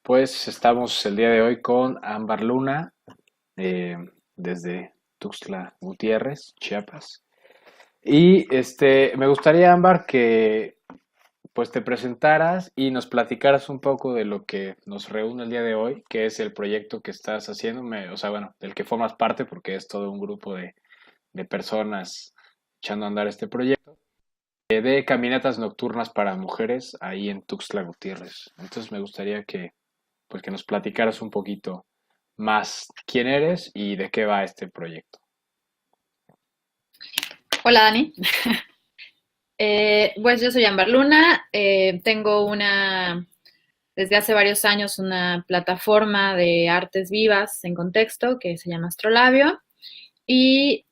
Pues estamos el día de hoy con Ámbar Luna, eh, desde Tuxtla Gutiérrez, Chiapas. Y me gustaría, Ámbar, que pues te presentaras y nos platicaras un poco de lo que nos reúne el día de hoy, que es el proyecto que estás haciendo, o sea, bueno, del que formas parte, porque es todo un grupo de personas echando a andar este proyecto, de caminatas nocturnas para mujeres ahí en Tuxtla Gutiérrez. Entonces me gustaría pues que nos platicaras un poquito más quién eres y de qué va este proyecto. Hola Dani, pues yo soy Amber Luna, tengo desde hace varios años una plataforma de artes vivas en contexto que se llama Astrolabio y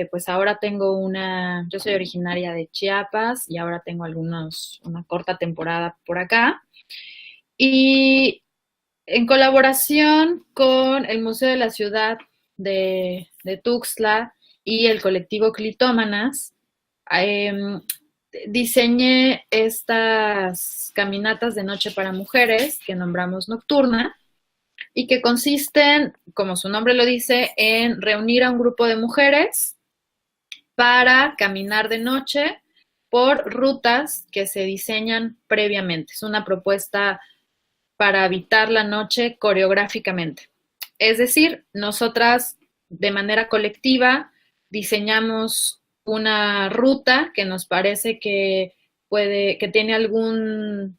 pues ahora yo soy originaria de Chiapas y ahora tengo una corta temporada por acá y en colaboración con el Museo de la Ciudad de Tuxtla y el colectivo Clitómanas, em, diseñé estas caminatas de noche para mujeres que nombramos nocturna y que consisten, como su nombre lo dice, en reunir a un grupo de mujeres para caminar de noche por rutas que se diseñan previamente. Es una propuesta para habitar la noche coreográficamente. Es decir, nosotras de manera colectiva diseñamos una ruta que nos parece que tiene algún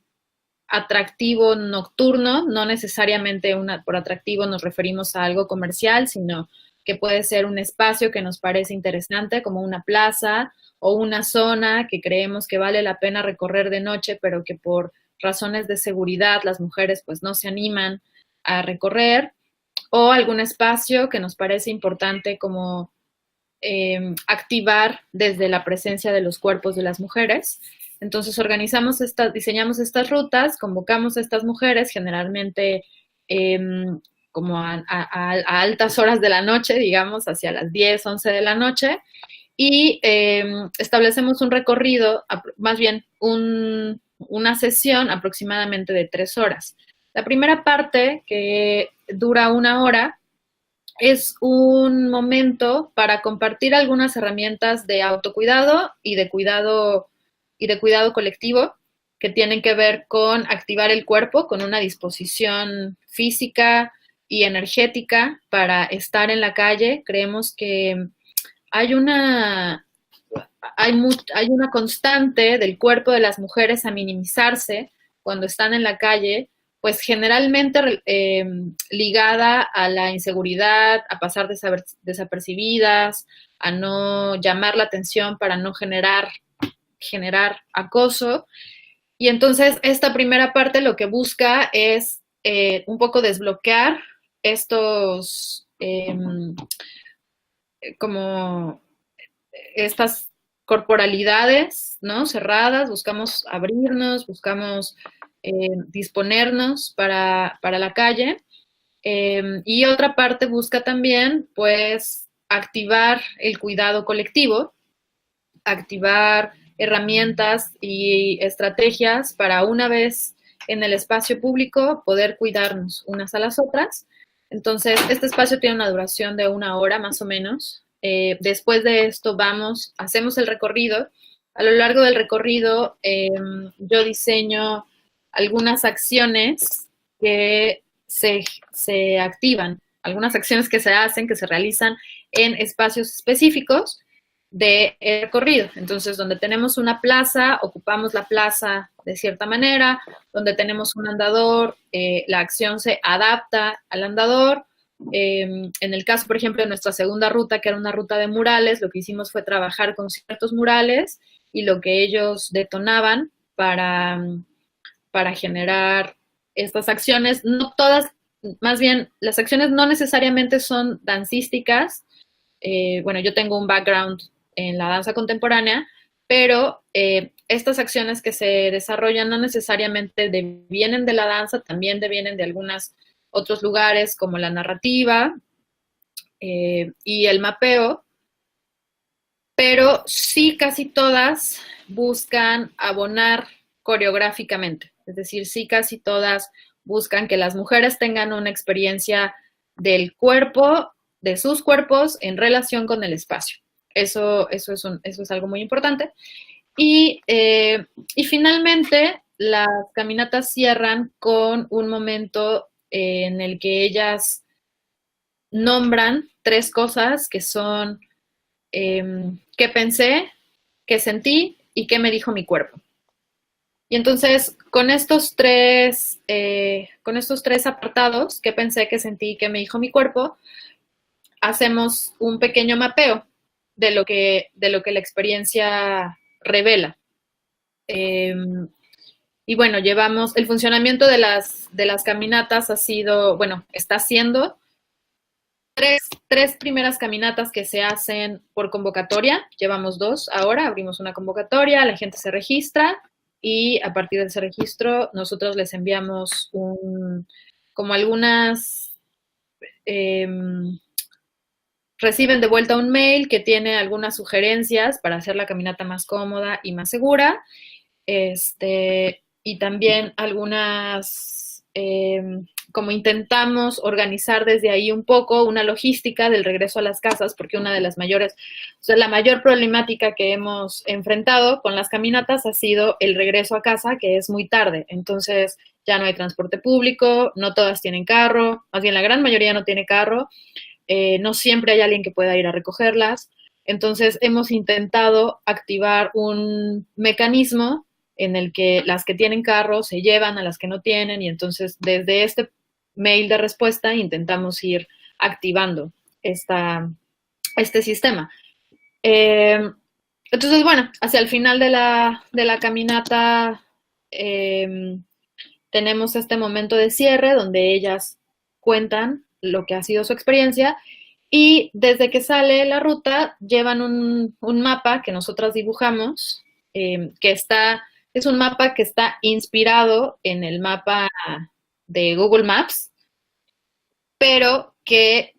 atractivo nocturno, no necesariamente por atractivo nos referimos a algo comercial, sino que puede ser un espacio que nos parece interesante, como una plaza o una zona que creemos que vale la pena recorrer de noche, pero que por razones de seguridad las mujeres pues no se animan a recorrer, o algún espacio que nos parece importante como activar desde la presencia de los cuerpos de las mujeres. Entonces diseñamos estas rutas, convocamos a estas mujeres, generalmente eh, como a altas horas de la noche, digamos, hacia las 10, 11 de la noche, y establecemos un recorrido, más bien una sesión aproximadamente de 3 horas. La primera parte, que dura 1 hora, es un momento para compartir algunas herramientas de autocuidado y de cuidado colectivo que tienen que ver con activar el cuerpo con una disposición física y energética para estar en la calle. Creemos que hay una hay una constante del cuerpo de las mujeres a minimizarse cuando están en la calle, pues generalmente ligada a la inseguridad, a pasar desapercibidas, a no llamar la atención para no generar acoso. Y entonces esta primera parte lo que busca es un poco desbloquear estos como estas corporalidades, ¿no? Cerradas, buscamos abrirnos, buscamos disponernos para la calle. Y otra parte busca también, pues, activar el cuidado colectivo, activar herramientas y estrategias para una vez en el espacio público poder cuidarnos unas a las otras. Entonces, este espacio tiene una duración de 1 hora más o menos. Después de esto hacemos el recorrido. A lo largo del recorrido yo diseño algunas acciones que se activan, algunas acciones que se hacen, que se realizan en espacios específicos de recorrido. Entonces, donde tenemos una plaza, ocupamos la plaza de cierta manera, donde tenemos un andador, la acción se adapta al andador. En el caso, por ejemplo, de nuestra segunda ruta, que era una ruta de murales, lo que hicimos fue trabajar con ciertos murales y lo que ellos detonaban para generar estas acciones. No todas, más bien, las acciones no necesariamente son dancísticas. Bueno, yo tengo un background en la danza contemporánea, pero estas acciones que se desarrollan no necesariamente vienen de la danza, también vienen de algunos otros lugares como la narrativa y el mapeo, pero sí casi todas buscan abonar coreográficamente, es decir, sí casi todas buscan que las mujeres tengan una experiencia del cuerpo, de sus cuerpos en relación con el espacio. Eso es algo muy importante. Y finalmente, las caminatas cierran con un momento en el que ellas nombran tres cosas que son qué pensé, qué sentí y qué me dijo mi cuerpo. Y entonces, con estos tres apartados, qué pensé, qué sentí, qué me dijo mi cuerpo, hacemos un pequeño mapeo de lo que la experiencia revela. Eh, y bueno, el funcionamiento de las caminatas ha sido, bueno, está siendo tres primeras caminatas que se hacen por convocatoria. Llevamos dos ahora, abrimos una convocatoria, la gente se registra y a partir de ese registro nosotros les enviamos como algunas, eh, reciben de vuelta un mail que tiene algunas sugerencias para hacer la caminata más cómoda y más segura. Y también algunas, como intentamos organizar desde ahí un poco una logística del regreso a las casas, porque una de las mayores, o sea, la mayor problemática que hemos enfrentado con las caminatas ha sido el regreso a casa, que es muy tarde. Entonces ya no hay transporte público, no todas tienen carro, más bien la gran mayoría no tiene carro, no siempre hay alguien que pueda ir a recogerlas. Entonces hemos intentado activar un mecanismo en el que las que tienen carro se llevan a las que no tienen y entonces desde este mail de respuesta intentamos ir activando este sistema. Eh, entonces, bueno, hacia el final de la caminata tenemos este momento de cierre donde ellas cuentan lo que ha sido su experiencia y desde que sale la ruta llevan un mapa que nosotras dibujamos, es un mapa que está inspirado en el mapa de Google Maps, pero que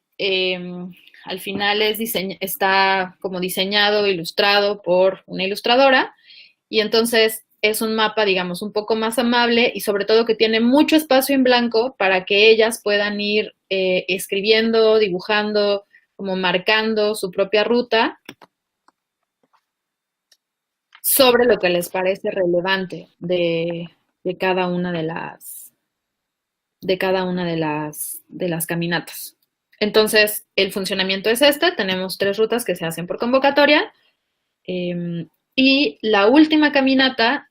al final está como diseñado, ilustrado por una ilustradora, y entonces es un mapa, digamos, un poco más amable y sobre todo que tiene mucho espacio en blanco para que ellas puedan ir escribiendo, dibujando, como marcando su propia ruta sobre lo que les parece relevante de cada una de las caminatas. Entonces, el funcionamiento es tenemos 3 rutas que se hacen por convocatoria, y la última caminata,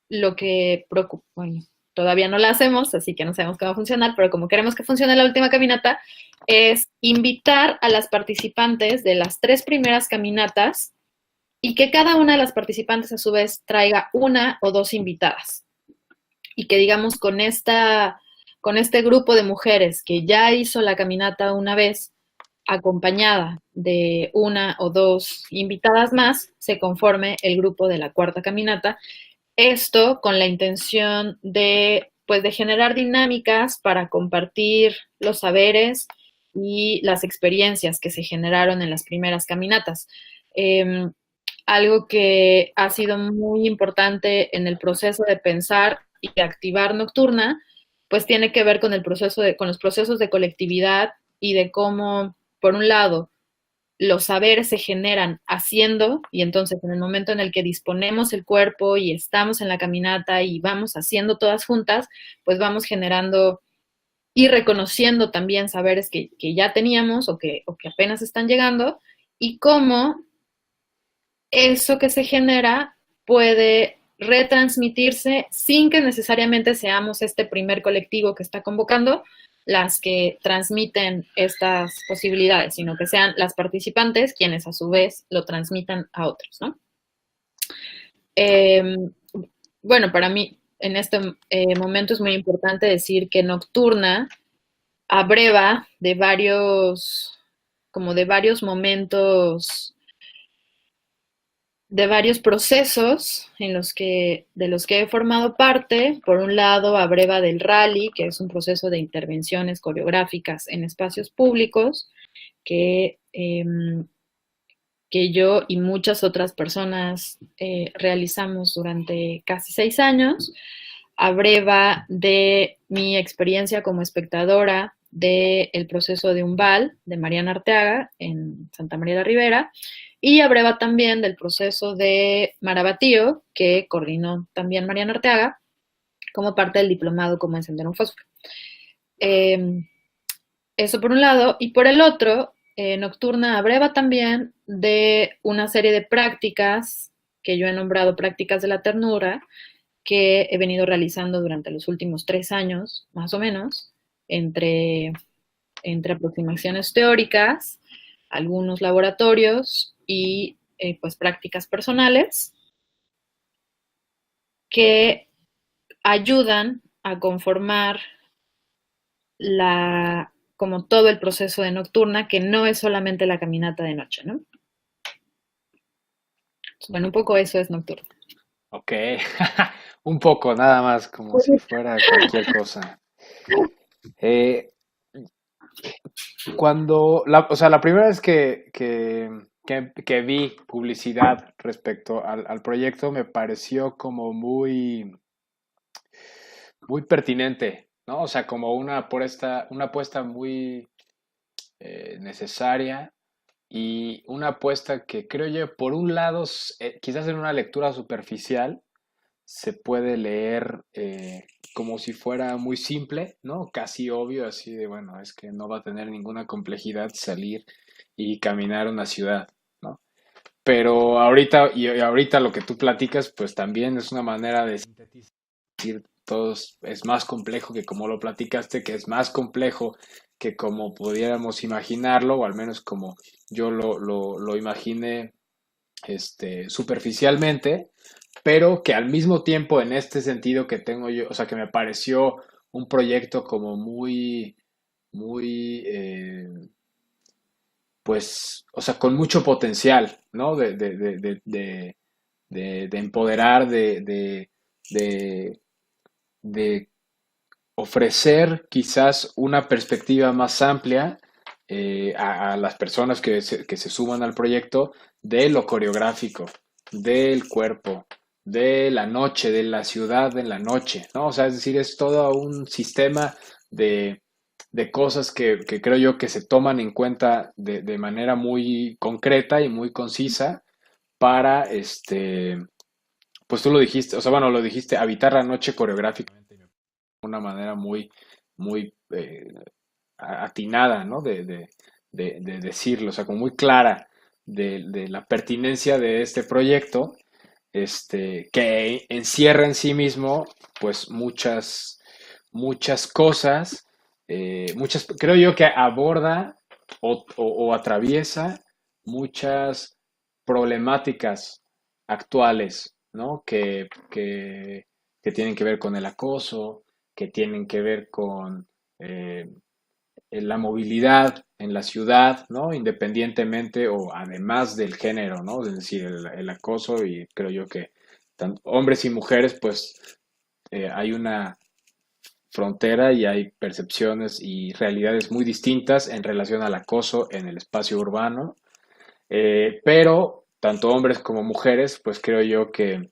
lo que preocupa, bueno, todavía no la hacemos, así que no sabemos cómo va a funcionar, pero como queremos que funcione la última caminata, es invitar a las participantes de las 3 primeras caminatas y que cada una de las participantes a su vez traiga una o 2 invitadas. Y que digamos con este grupo de mujeres que ya hizo la caminata una vez, acompañada de una o 2 invitadas más, se conforme el grupo de la cuarta caminata. Esto con la intención pues, de generar dinámicas para compartir los saberes y las experiencias que se generaron en las primeras caminatas. Algo que ha sido muy importante en el proceso de pensar y de activar Nocturna, pues tiene que ver con con los procesos de colectividad y de cómo, por un lado, los saberes se generan haciendo, y entonces en el momento en el que disponemos el cuerpo y estamos en la caminata y vamos haciendo todas juntas, pues vamos generando y reconociendo también saberes que ya teníamos o que apenas están llegando, y cómo eso que se genera puede retransmitirse sin que necesariamente seamos este primer colectivo que está convocando las que transmiten estas posibilidades, sino que sean las participantes quienes a su vez lo transmitan a otros, ¿no? Bueno, para mí en este momento es muy importante decir que Nocturna abreva como de varios momentos, de varios procesos de los que he formado parte. Por un lado, abreva del rally, que es un proceso de intervenciones coreográficas en espacios públicos que, que yo y muchas otras personas realizamos durante casi 6 años. a breva de mi experiencia como espectadora del proceso de Umbal de Mariana Arteaga en Santa María la Ribera y a breva también del proceso de Marabatío que coordinó también Mariana Arteaga como parte del diplomado como encender un fósforo. Eh, Eso por un lado. Y por el otro, Nocturna abreva también de una serie de prácticas que yo he nombrado prácticas de la ternura, que he venido realizando durante los últimos 3 años, más o menos, entre, entre aproximaciones teóricas, algunos laboratorios y pues prácticas personales que ayudan a conformar como todo el proceso de Nocturna, que no es solamente la caminata de noche, ¿no? Bueno, un poco eso es Nocturna. Ok, un poco, nada más, como si fuera cualquier cosa. Eh, o sea, la primera vez que vi publicidad respecto al proyecto me pareció como muy pertinente, ¿no? O sea, como una apuesta muy necesaria y una apuesta que creo yo, por un lado, quizás en una lectura superficial, se puede leer como si fuera muy simple, ¿no? Casi obvio, así de, bueno, es que no va a tener ninguna complejidad salir y caminar una ciudad, ¿no? Pero ahorita lo que tú platicas, pues también es una manera de decir todos es más complejo que como lo platicaste, que es más complejo que como pudiéramos imaginarlo, o al menos como yo lo imaginé superficialmente, pero que al mismo tiempo en este sentido que tengo yo, o sea, que me pareció un proyecto como muy, pues, o sea, con mucho potencial, ¿no? De empoderar, de, de ofrecer quizás una perspectiva más amplia a las personas que se suman al proyecto de lo coreográfico, del cuerpo, de la noche, de la ciudad en la noche, ¿no? O sea, es decir, es todo un sistema de cosas que creo yo que se toman en cuenta de manera muy concreta y muy concisa para, pues tú lo dijiste, o sea, bueno, lo dijiste, habitar la noche coreográficamente de una manera muy atinada, ¿no? De decirlo, o sea, como muy clara de la pertinencia de este proyecto, que encierra en sí mismo, pues muchas cosas, creo yo que aborda o atraviesa muchas problemáticas actuales, ¿no? Que tienen que ver con el acoso, que tienen que ver con la movilidad en la ciudad, ¿no? Independientemente o además del género, ¿no? Es decir, el acoso y creo yo que tanto hombres y mujeres, pues hay una frontera y hay percepciones y realidades muy distintas en relación al acoso en el espacio urbano, pero tanto hombres como mujeres, pues creo yo que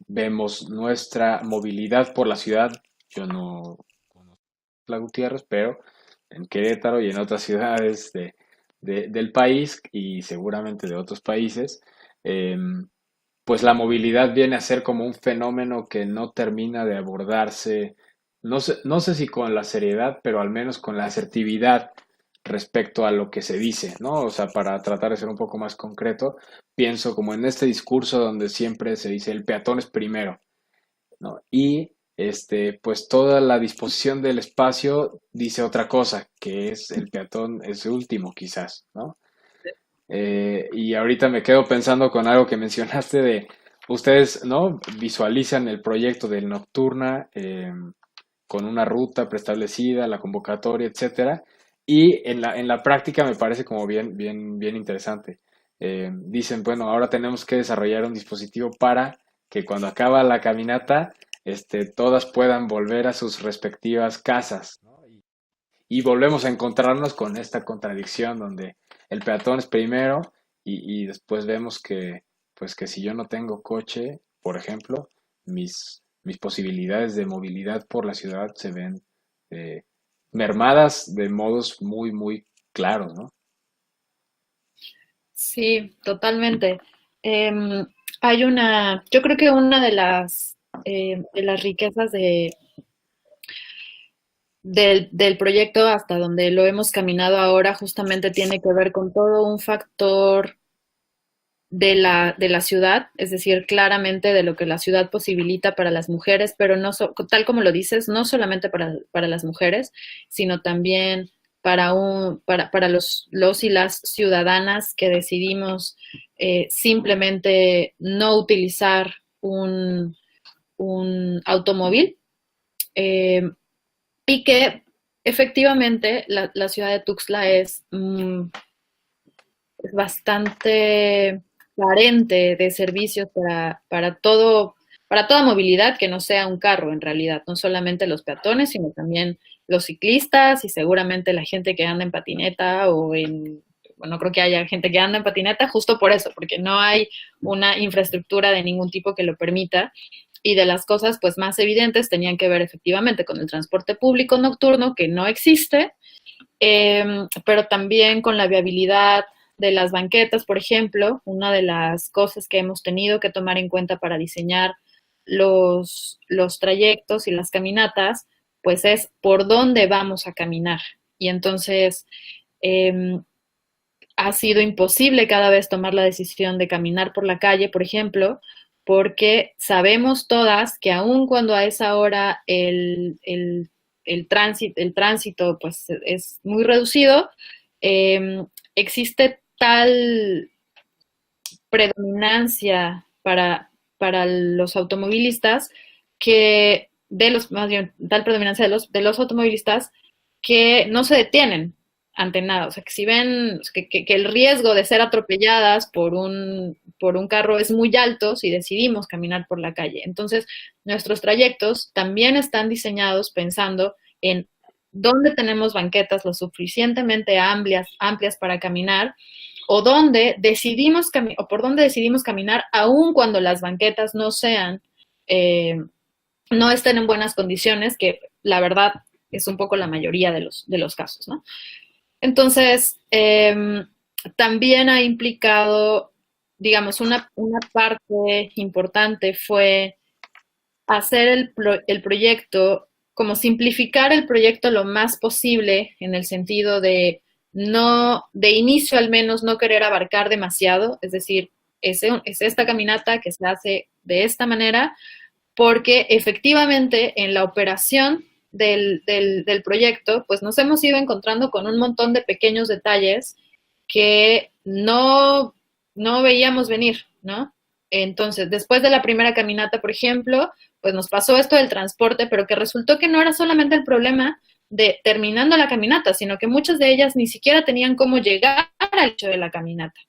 vemos nuestra movilidad por la ciudad. Yo no conozco la Gutiérrez, pero en Querétaro y en otras ciudades del país y seguramente de otros países, eh, pues la movilidad viene a ser como un fenómeno que no termina de abordarse, no sé si con la seriedad, pero al menos con la asertividad respecto a lo que se dice, ¿no? O sea, para tratar de ser un poco más concreto, pienso como en este discurso donde siempre se dice el peatón es primero, ¿no? Y pues toda la disposición del espacio dice otra cosa, que es el peatón es último quizás, ¿no? Y ahorita me quedo pensando con algo que mencionaste de ustedes, ¿no? Visualizan el proyecto del Nocturna con una ruta preestablecida, la convocatoria, etcétera. Y en la práctica me parece como bien interesante. Dicen, bueno, ahora tenemos que desarrollar un dispositivo para que cuando acaba la caminata, todas puedan volver a sus respectivas casas, ¿no? Y volvemos a encontrarnos con esta contradicción donde el peatón es primero y después vemos que, pues que si yo no tengo coche, por ejemplo, mis mis posibilidades de movilidad por la ciudad se ven eh, mermadas de modos muy, muy claros, ¿no? Sí, totalmente. Em, yo creo que una de las riquezas del proyecto hasta donde lo hemos caminado ahora justamente tiene que ver con todo un factor de la ciudad, es decir, claramente de lo que la ciudad posibilita para las mujeres, pero tal como lo dices, no solamente para las mujeres, sino también para los y las ciudadanas que decidimos simplemente no utilizar un automóvil, eh, y que efectivamente la ciudad de Tuxtla es bastante carente de servicios para toda movilidad que no sea un carro en realidad, no solamente los peatones, sino también los ciclistas y seguramente la gente que anda en patineta bueno, creo que haya gente que anda en patineta justo por eso, porque no hay una infraestructura de ningún tipo que lo permita. Y de las cosas pues más evidentes tenían que ver efectivamente con el transporte público nocturno, que no existe, pero también con la viabilidad de las banquetas, por ejemplo. Una de las cosas que hemos tenido que tomar en cuenta para diseñar los trayectos y las caminatas, pues es por dónde vamos a caminar. Y entonces eh, ha sido imposible cada vez tomar la decisión de caminar por la calle, por ejemplo, porque sabemos todas que aun cuando a esa hora el tránsito pues, es muy reducido, eh, existe tal predominancia para los automovilistas más bien, tal predominancia de los automovilistas que no se detienen ante nada. O sea, que si ven que el riesgo de ser atropelladas por un carro es muy alto si decidimos caminar por la calle. Entonces, nuestros trayectos también están diseñados pensando en dónde tenemos banquetas lo suficientemente amplias para caminar o o por dónde decidimos caminar aun cuando las banquetas eh, no estén en buenas condiciones, que la verdad es un poco la mayoría de los casos, ¿no? Entonces, también ha implicado, digamos, una parte importante fue hacer el proyecto, como simplificar el proyecto lo más posible en el sentido de de inicio al menos, no querer abarcar demasiado, es decir, es esta caminata que se hace de esta manera, porque efectivamente en la operación del proyecto, pues nos hemos ido encontrando con un montón de pequeños detalles que no veíamos venir, ¿no? Entonces, después de la primera caminata, por ejemplo, pues nos pasó esto del transporte, pero que resultó que no era solamente el problema de terminando la caminata, sino que muchas de ellas ni siquiera tenían cómo llegar al hecho de la caminata.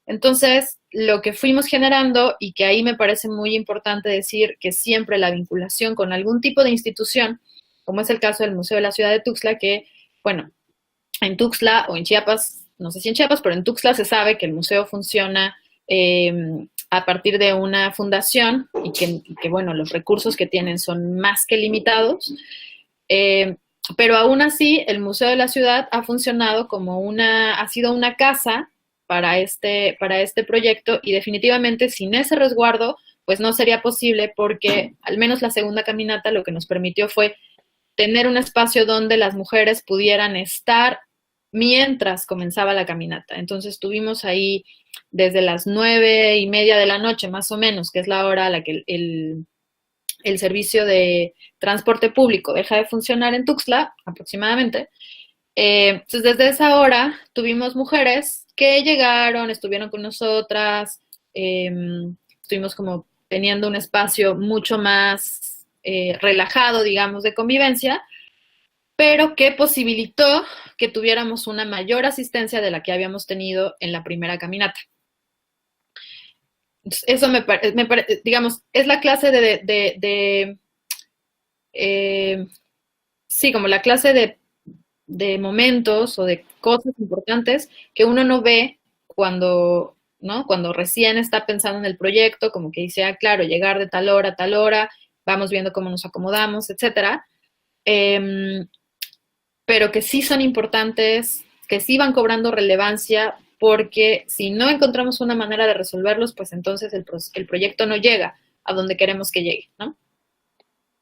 Entonces, lo que fuimos generando, y que ahí me parece muy importante decir que siempre la vinculación con algún tipo de institución, como es el caso del Museo de la Ciudad de Tuxtla, que, bueno, en Tuxtla o en Chiapas, no sé si en Chiapas, pero en Tuxtla se sabe que el museo funciona a partir de una fundación bueno, los recursos que tienen son más que limitados. Eh, pero aún así, el Museo de la Ciudad ha funcionado ha sido una casa para este proyecto y definitivamente sin ese resguardo, pues no sería posible porque al menos la segunda caminata lo que nos permitió fue tener un espacio donde las mujeres pudieran estar mientras comenzaba la caminata. Entonces estuvimos ahí desde las 9:30 de la noche, más o menos, que es la hora a la que el servicio de transporte público deja de funcionar en Tuxtla, aproximadamente. Entonces, desde esa hora tuvimos mujeres que llegaron, estuvieron con nosotras, estuvimos como teniendo un espacio mucho más relajado, digamos, de convivencia, pero que posibilitó que tuviéramos una mayor asistencia de la que habíamos tenido en la primera caminata. Eso digamos, es la clase sí, como la clase de momentos o de cosas importantes que uno no ve cuando, ¿no? Cuando recién está pensando en el proyecto, como que dice, ah, claro, llegar de tal hora a tal hora, vamos viendo cómo nos acomodamos, etcétera. Eh, pero que sí son importantes, que sí van cobrando relevancia, porque si no encontramos una manera de resolverlos, pues entonces el proyecto no llega a donde queremos que llegue, ¿no?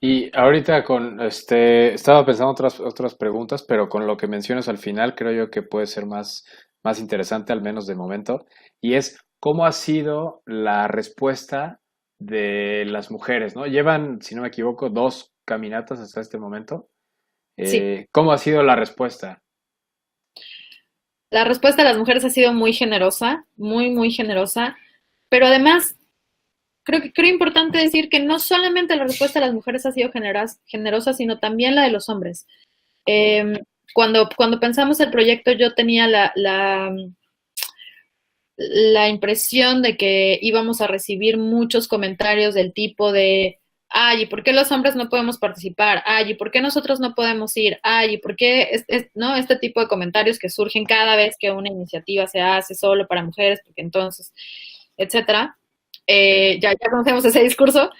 Y ahorita estaba pensando otras preguntas, pero con lo que mencionas al final, creo yo que puede ser más interesante, al menos de momento, y es cómo ha sido la respuesta de las mujeres, ¿no? Llevan, si no me equivoco, 2 caminatas hasta este momento. Sí. ¿Cómo ha sido la respuesta? La respuesta de las mujeres ha sido muy generosa, muy, muy generosa, pero además creo importante decir que no solamente la respuesta de las mujeres ha sido generosa, sino también la de los hombres. Eh, cuando pensamos el proyecto, yo tenía la impresión de que íbamos a recibir muchos comentarios del tipo de, ay, ¿y por qué los hombres no podemos participar? Ay, ¿y por qué nosotros no podemos ir? Ay, ¿y por qué no? Este tipo de comentarios que surgen cada vez que una iniciativa se hace solo para mujeres, porque entonces, etcétera. Ya conocemos ese discurso.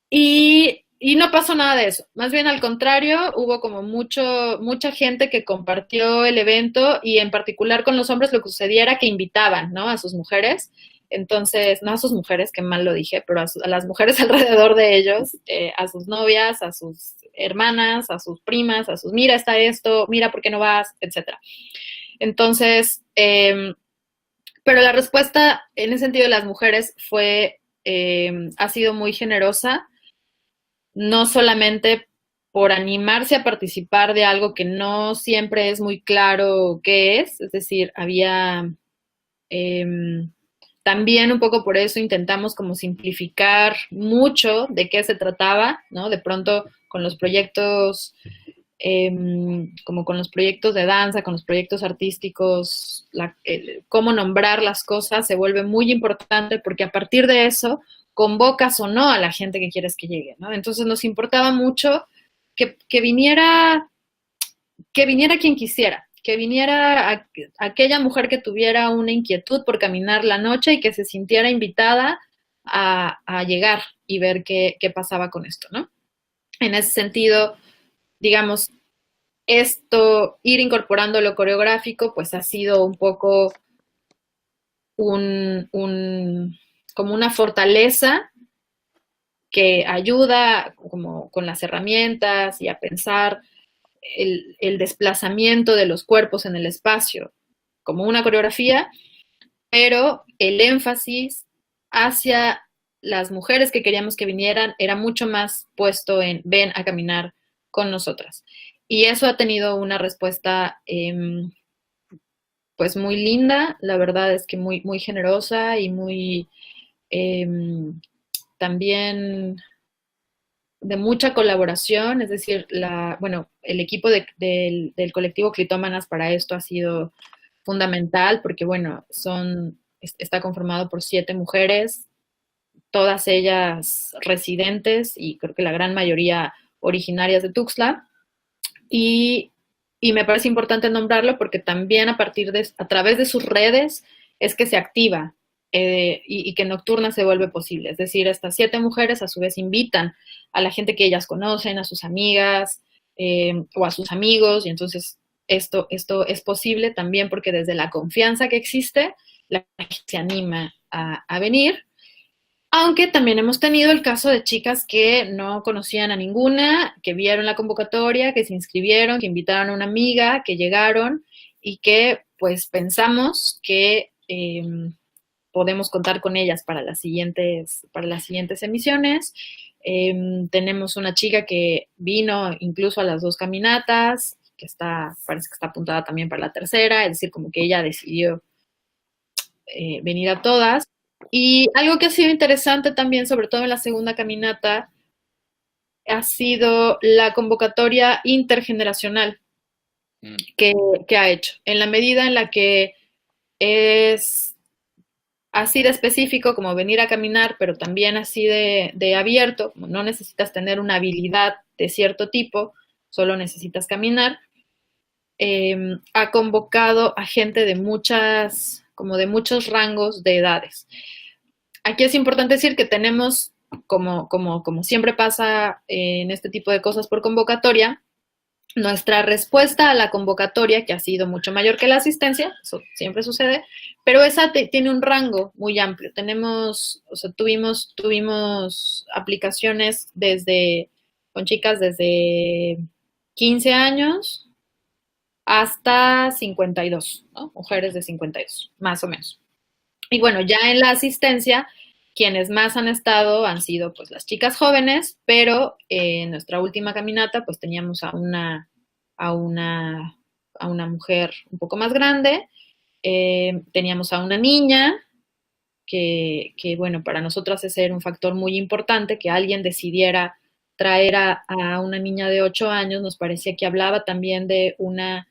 Y no pasó nada de eso. Más bien al contrario, hubo como mucha gente que compartió el evento y en particular con los hombres lo que sucedía era que invitaban, ¿no? A sus mujeres. Entonces, no a sus mujeres, que mal lo dije, pero a las mujeres alrededor de ellos, a sus novias, a sus hermanas, a sus primas, a sus, mira, está esto, mira, ¿por qué no vas? Etcétera. Entonces, pero la respuesta en ese sentido de las mujeres ha sido muy generosa, no solamente por animarse a participar de algo que no siempre es muy claro qué es decir, había eh, también un poco por eso intentamos como simplificar mucho de qué se trataba, ¿no? De pronto con los proyectos, como con los proyectos de danza, con los proyectos artísticos, cómo nombrar las cosas se vuelve muy importante porque a partir de eso convocas o no a la gente que quieres que llegue, ¿no? Entonces nos importaba mucho que viniera quien quisiera, que viniera aquella mujer que tuviera una inquietud por caminar la noche y que se sintiera invitada a llegar y ver qué pasaba con esto, ¿no? En ese sentido, digamos, ir incorporando lo coreográfico, pues ha sido un poco como una fortaleza que ayuda como con las herramientas y a pensar el desplazamiento de los cuerpos en el espacio como una coreografía, pero el énfasis hacia las mujeres que queríamos que vinieran era mucho más puesto en ven a caminar con nosotras. Y eso ha tenido una respuesta pues muy linda, la verdad es que muy, muy generosa y muy eh, también de mucha colaboración, es decir, bueno, el equipo del colectivo Clitómanas para esto ha sido fundamental porque, bueno, está conformado por 7 mujeres, todas ellas residentes y creo que la gran mayoría originarias de Tuxtla. Y, y me parece importante nombrarlo porque también a través de sus redes es que se activa y que Nocturna se vuelve posible. Es decir, estas 7 mujeres a su vez invitan a la gente que ellas conocen, a sus amigas o a sus amigos, y entonces esto es posible también porque desde la confianza que existe, la gente se anima a venir. Aunque también hemos tenido el caso de chicas que no conocían a ninguna, que vieron la convocatoria, que se inscribieron, que invitaron a una amiga, que llegaron y que pues pensamos que podemos contar con ellas para las siguientes emisiones. Tenemos una chica que vino incluso a las 2 caminatas, parece que está apuntada también para la tercera, es decir, como que ella decidió venir a todas. Y algo que ha sido interesante también, sobre todo en la segunda caminata, ha sido la convocatoria intergeneracional que ha hecho. En la medida en la que es así de específico como venir a caminar, pero también así de abierto, como no necesitas tener una habilidad de cierto tipo, solo necesitas caminar, ha convocado a gente de muchos rangos de edades. Aquí es importante decir que tenemos como siempre pasa en este tipo de cosas por convocatoria, nuestra respuesta a la convocatoria, que ha sido mucho mayor que la asistencia, eso siempre sucede, pero esa tiene un rango muy amplio. Tuvimos aplicaciones con chicas desde 15 años hasta 52, ¿no? Mujeres de 52, más o menos. Y bueno, ya en la asistencia, quienes más han estado han sido pues las chicas jóvenes, pero en nuestra última caminata pues teníamos a una, a una mujer un poco más grande, teníamos a una niña bueno, para nosotras ese era un factor muy importante, que alguien decidiera traer a una niña de 8 años, nos parecía que hablaba también de una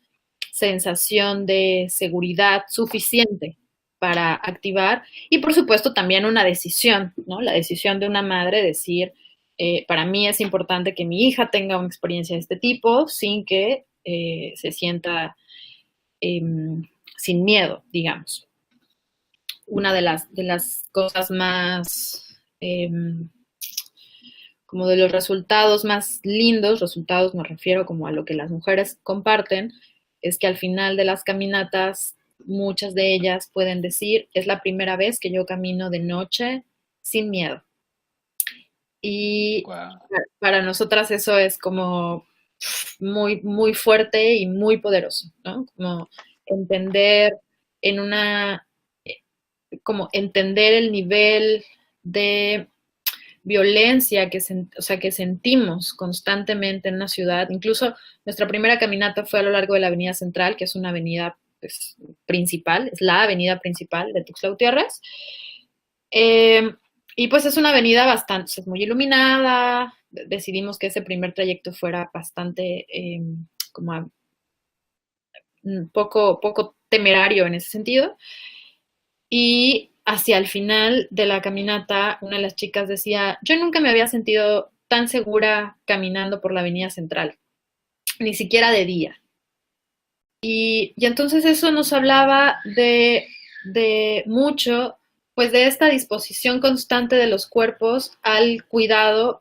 sensación de seguridad suficiente para activar y por supuesto también una decisión, ¿no? La decisión de una madre decir, para mí es importante que mi hija tenga una experiencia de este tipo sin que se sienta eh, sin miedo, digamos. Una de las cosas más, como de los resultados más lindos, resultados me refiero como a lo que las mujeres comparten, es que al final de las caminatas muchas de ellas pueden decir, es la primera vez que yo camino de noche sin miedo. Y Wow. para nosotras eso es como muy, muy fuerte y muy poderoso, ¿no? Como entender en una, como entender el nivel de violencia o sea, que sentimos constantemente en una ciudad. Incluso nuestra primera caminata fue a lo largo de la Avenida Central, que es una avenida pues, principal, es la avenida principal de Tuxtla Gutiérrez. Eh, y pues es una avenida bastante, es muy iluminada. Decidimos que ese primer trayecto fuera bastante como poco temerario en ese sentido. Y hacia el final de la caminata, una de las chicas decía, yo nunca me había sentido tan segura caminando por la Avenida Central, ni siquiera de día. Y entonces eso nos hablaba de mucho, pues de esta disposición constante de los cuerpos al cuidado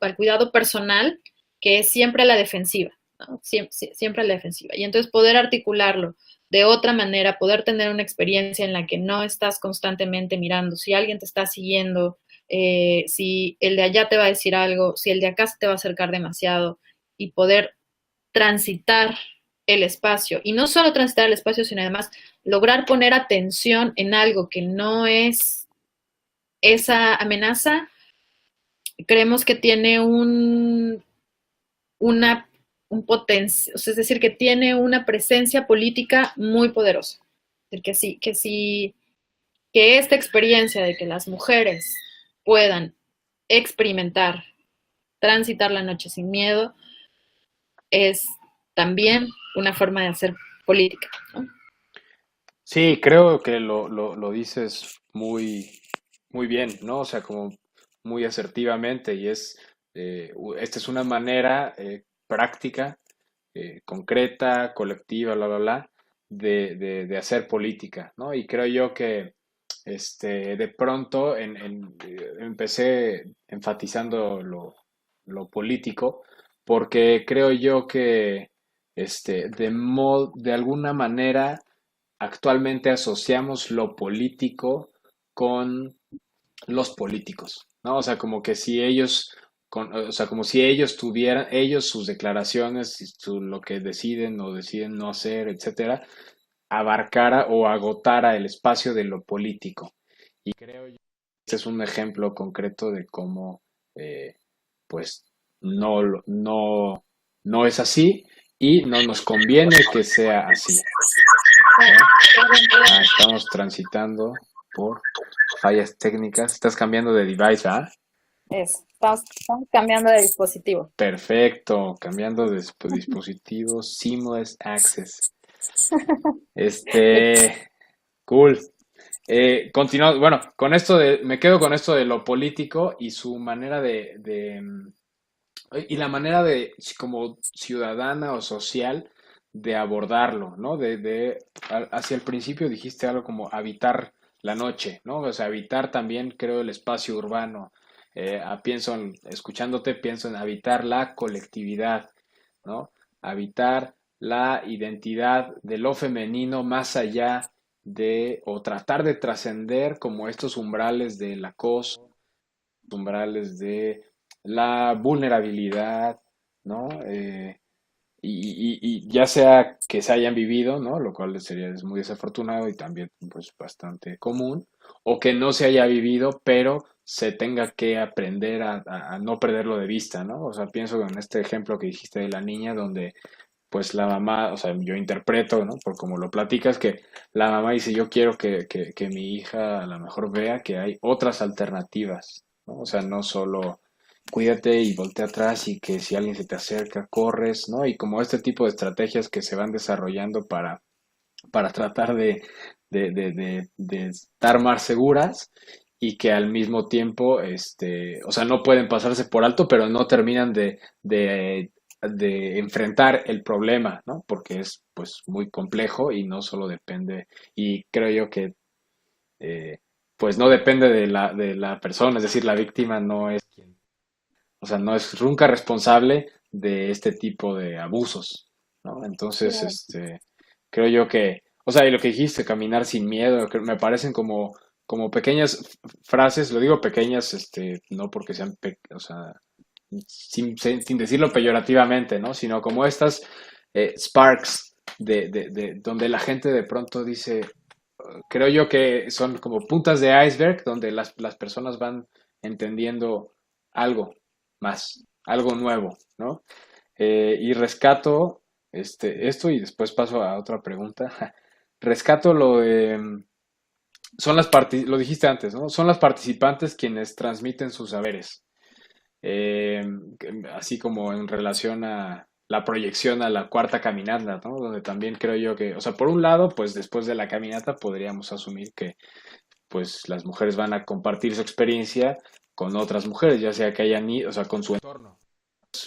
personal, que es siempre a la defensiva, ¿no? Siempre a la defensiva. Y entonces poder articularlo de otra manera, poder tener una experiencia en la que no estás constantemente mirando si alguien te está siguiendo, si el de allá te va a decir algo, si el de acá se te va a acercar demasiado y poder transitar el espacio. Y no solo transitar el espacio, sino además lograr poner atención en algo que no es esa amenaza, creemos que tiene una, un potencial, es decir, que tiene una presencia política muy poderosa. Sí, que esta experiencia de que las mujeres puedan experimentar, transitar la noche sin miedo, es también una forma de hacer política, ¿no? Sí, creo que lo dices muy bien, ¿no? O sea, como muy asertivamente y esta es una manera práctica, concreta, colectiva, bla, bla, bla, de hacer política, ¿no? Y creo yo que de pronto empecé enfatizando lo político porque creo yo que de alguna manera actualmente asociamos lo político con los políticos, ¿no? O sea, como que si ellos, o sea, como si ellos tuvieran, ellos sus declaraciones, lo que deciden o deciden no hacer, etcétera, abarcara o agotara el espacio de lo político. Y creo yo que este es un ejemplo concreto de cómo, eh, pues, no es así y no nos conviene que sea así. Estamos transitando por fallas técnicas. Estás cambiando de device, ¿ah? Estamos cambiando de dispositivo. Perfecto, cambiando de dispositivo, seamless access. Cool. Continuamos, bueno, me quedo con esto de lo político y su manera y la manera de, como ciudadana o social, de abordarlo, ¿no? Hacia el principio dijiste algo como habitar la noche, ¿no? O sea, habitar también, creo, el espacio urbano. escuchándote, pienso en habitar la colectividad, ¿no? Habitar la identidad de lo femenino más allá de, o tratar de trascender como estos umbrales del acoso, umbrales de la vulnerabilidad, ¿no? Y ya sea que se hayan vivido, ¿no? Lo cual sería es muy desafortunado y también pues bastante común, o que no se haya vivido, pero se tenga que aprender a no perderlo de vista, ¿no? O sea, pienso en este ejemplo que dijiste de la niña, donde pues la mamá, o sea, yo interpreto, ¿no? Por como lo platicas, que la mamá dice, yo quiero que mi hija a lo mejor vea que hay otras alternativas, ¿no? O sea, no solo cuídate y voltea atrás y que si alguien se te acerca, corres, ¿no? Y como este tipo de estrategias que se van desarrollando para tratar de estar más seguras y que al mismo tiempo, o sea, no pueden pasarse por alto, pero no terminan de enfrentar el problema, ¿no? Porque es pues muy complejo y no solo depende, y creo yo que eh, pues no depende de la persona, es decir, la víctima no es quien, o sea, no es nunca responsable de este tipo de abusos, ¿no? Entonces, Claro. creo yo que, o sea, y lo que dijiste, caminar sin miedo, que me parecen como pequeñas frases, lo digo pequeñas, no porque sean, o sea, sin decirlo peyorativamente, ¿no? Sino como estas sparks donde la gente de pronto dice, creo yo que son como puntas de iceberg donde las personas van entendiendo algo más, algo nuevo, ¿no? Y rescato esto y después paso a otra pregunta. Rescato lo de, lo dijiste antes, ¿no? Son las participantes quienes transmiten sus saberes. Eh, Así como en relación a la proyección a la cuarta caminata, ¿no? Donde también creo yo que, o sea, por un lado, pues después de la caminata podríamos asumir que pues las mujeres van a compartir su experiencia con otras mujeres, ya sea que hayan ido, o sea, con su entorno,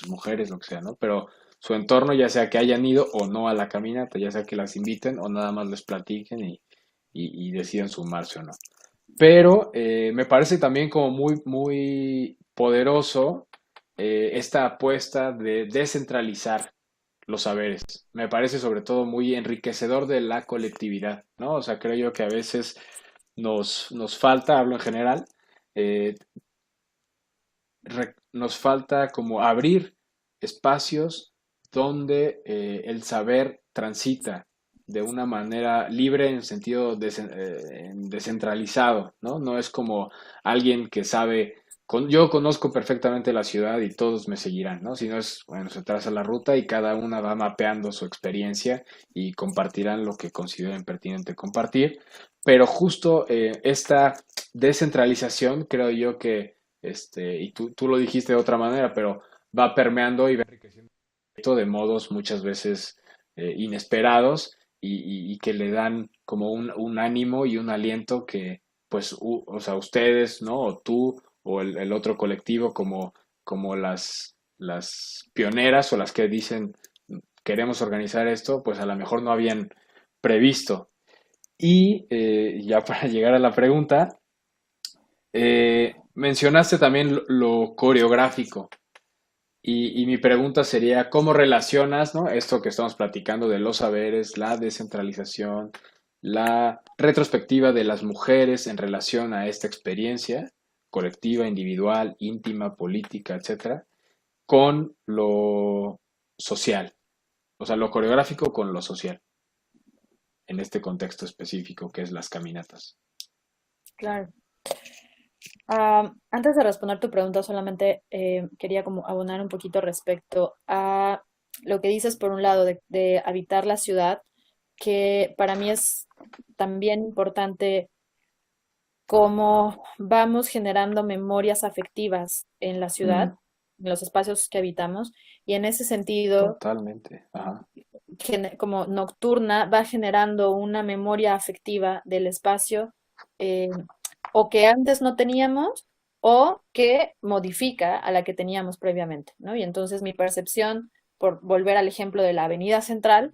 mujeres, lo que sea, ¿no? Pero su entorno, ya sea que hayan ido o no a la caminata, ya sea que las inviten o nada más les platiquen y decidan sumarse o no. Pero me parece también como muy poderoso esta apuesta de descentralizar los saberes. Me parece sobre todo muy enriquecedor de la colectividad, ¿no? O sea, creo yo que a veces nos falta, hablo en general, eh, nos falta como abrir espacios donde el saber transita de una manera libre en sentido descentralizado, ¿no? No es como alguien que sabe, yo conozco perfectamente la ciudad y todos me seguirán, ¿no? Sino es, bueno, se traza la ruta y cada una va mapeando su experiencia y compartirán lo que consideren pertinente compartir, pero justo esta descentralización creo yo que y tú lo dijiste de otra manera, pero va permeando y va enriqueciendo de modos muchas veces inesperados y que le dan como un ánimo y un aliento que, pues, o sea, ustedes, ¿no? O tú o el otro colectivo como las pioneras o las que dicen queremos organizar esto, pues a lo mejor no habían previsto. Y ya para llegar a la pregunta, mencionaste también lo coreográfico y mi pregunta sería, ¿cómo relacionas, ¿no? Esto que estamos platicando de los saberes, la descentralización, la retrospectiva de las mujeres en relación a esta experiencia colectiva, individual, íntima, política, etcétera, con lo social? O sea, lo coreográfico con lo social, en este contexto específico que es las caminatas. Claro. Antes de responder tu pregunta, solamente quería como abonar un poquito respecto a lo que dices por un lado de habitar la ciudad, que para mí es también importante cómo vamos generando memorias afectivas en la ciudad, Mm, en los espacios que habitamos, y en ese sentido, totalmente. Ajá. como nocturna, va generando una memoria afectiva del espacio, eh, o que antes no teníamos o que modifica a la que teníamos previamente, ¿no? Y entonces mi percepción, por volver al ejemplo de la Avenida Central,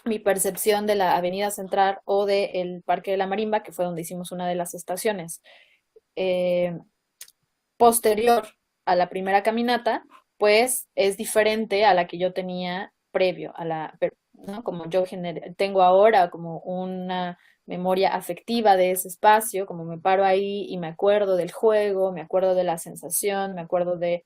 mi percepción de la Avenida Central o del Parque de la Marimba, que fue donde hicimos una de las estaciones, eh, posterior a la primera caminata, pues es diferente a la que yo tenía previo a la, ¿no? Como yo tengo ahora como una memoria afectiva de ese espacio, como me paro ahí y me acuerdo del juego, me acuerdo de la sensación, me acuerdo de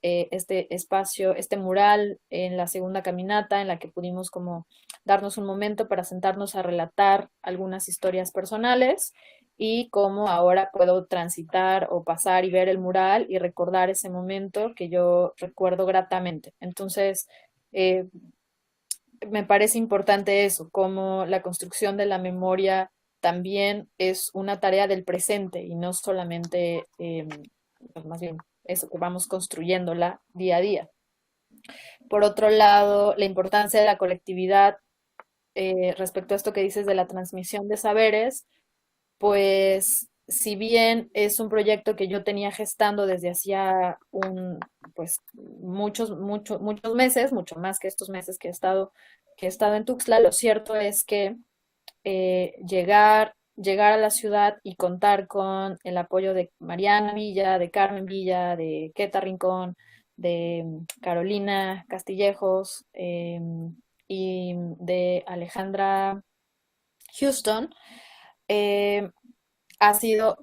este espacio, este mural en la segunda caminata en la que pudimos como darnos un momento para sentarnos a relatar algunas historias personales y cómo ahora puedo transitar o pasar y ver el mural y recordar ese momento que yo recuerdo gratamente. Entonces, eh, me parece importante eso, cómo la construcción de la memoria también es una tarea del presente y no solamente, pues más bien, eso que vamos construyéndola día a día. Por otro lado, la importancia de la colectividad respecto a esto que dices de la transmisión de saberes, pues si bien es un proyecto que yo tenía gestando desde hacía pues muchos meses, mucho más que estos meses que he estado en Tuxtla, lo cierto es que llegar a la ciudad y contar con el apoyo de Mariana Villa, de Carmen Villa, de Queta Rincón, de Carolina Castillejos y de Alejandra Houston, eh, ha sido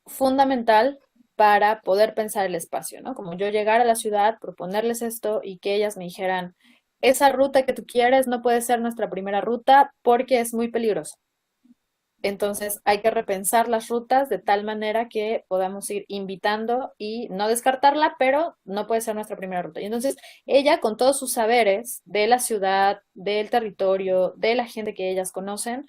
fundamental para poder pensar el espacio, ¿no? Como yo llegar a la ciudad, proponerles esto y que ellas me dijeran, esa ruta que tú quieres no puede ser nuestra primera ruta porque es muy peligrosa. Entonces hay que repensar las rutas de tal manera que podamos ir invitando y no descartarla, pero no puede ser nuestra primera ruta. Y entonces ella, con todos sus saberes de la ciudad, del territorio, de la gente que ellas conocen,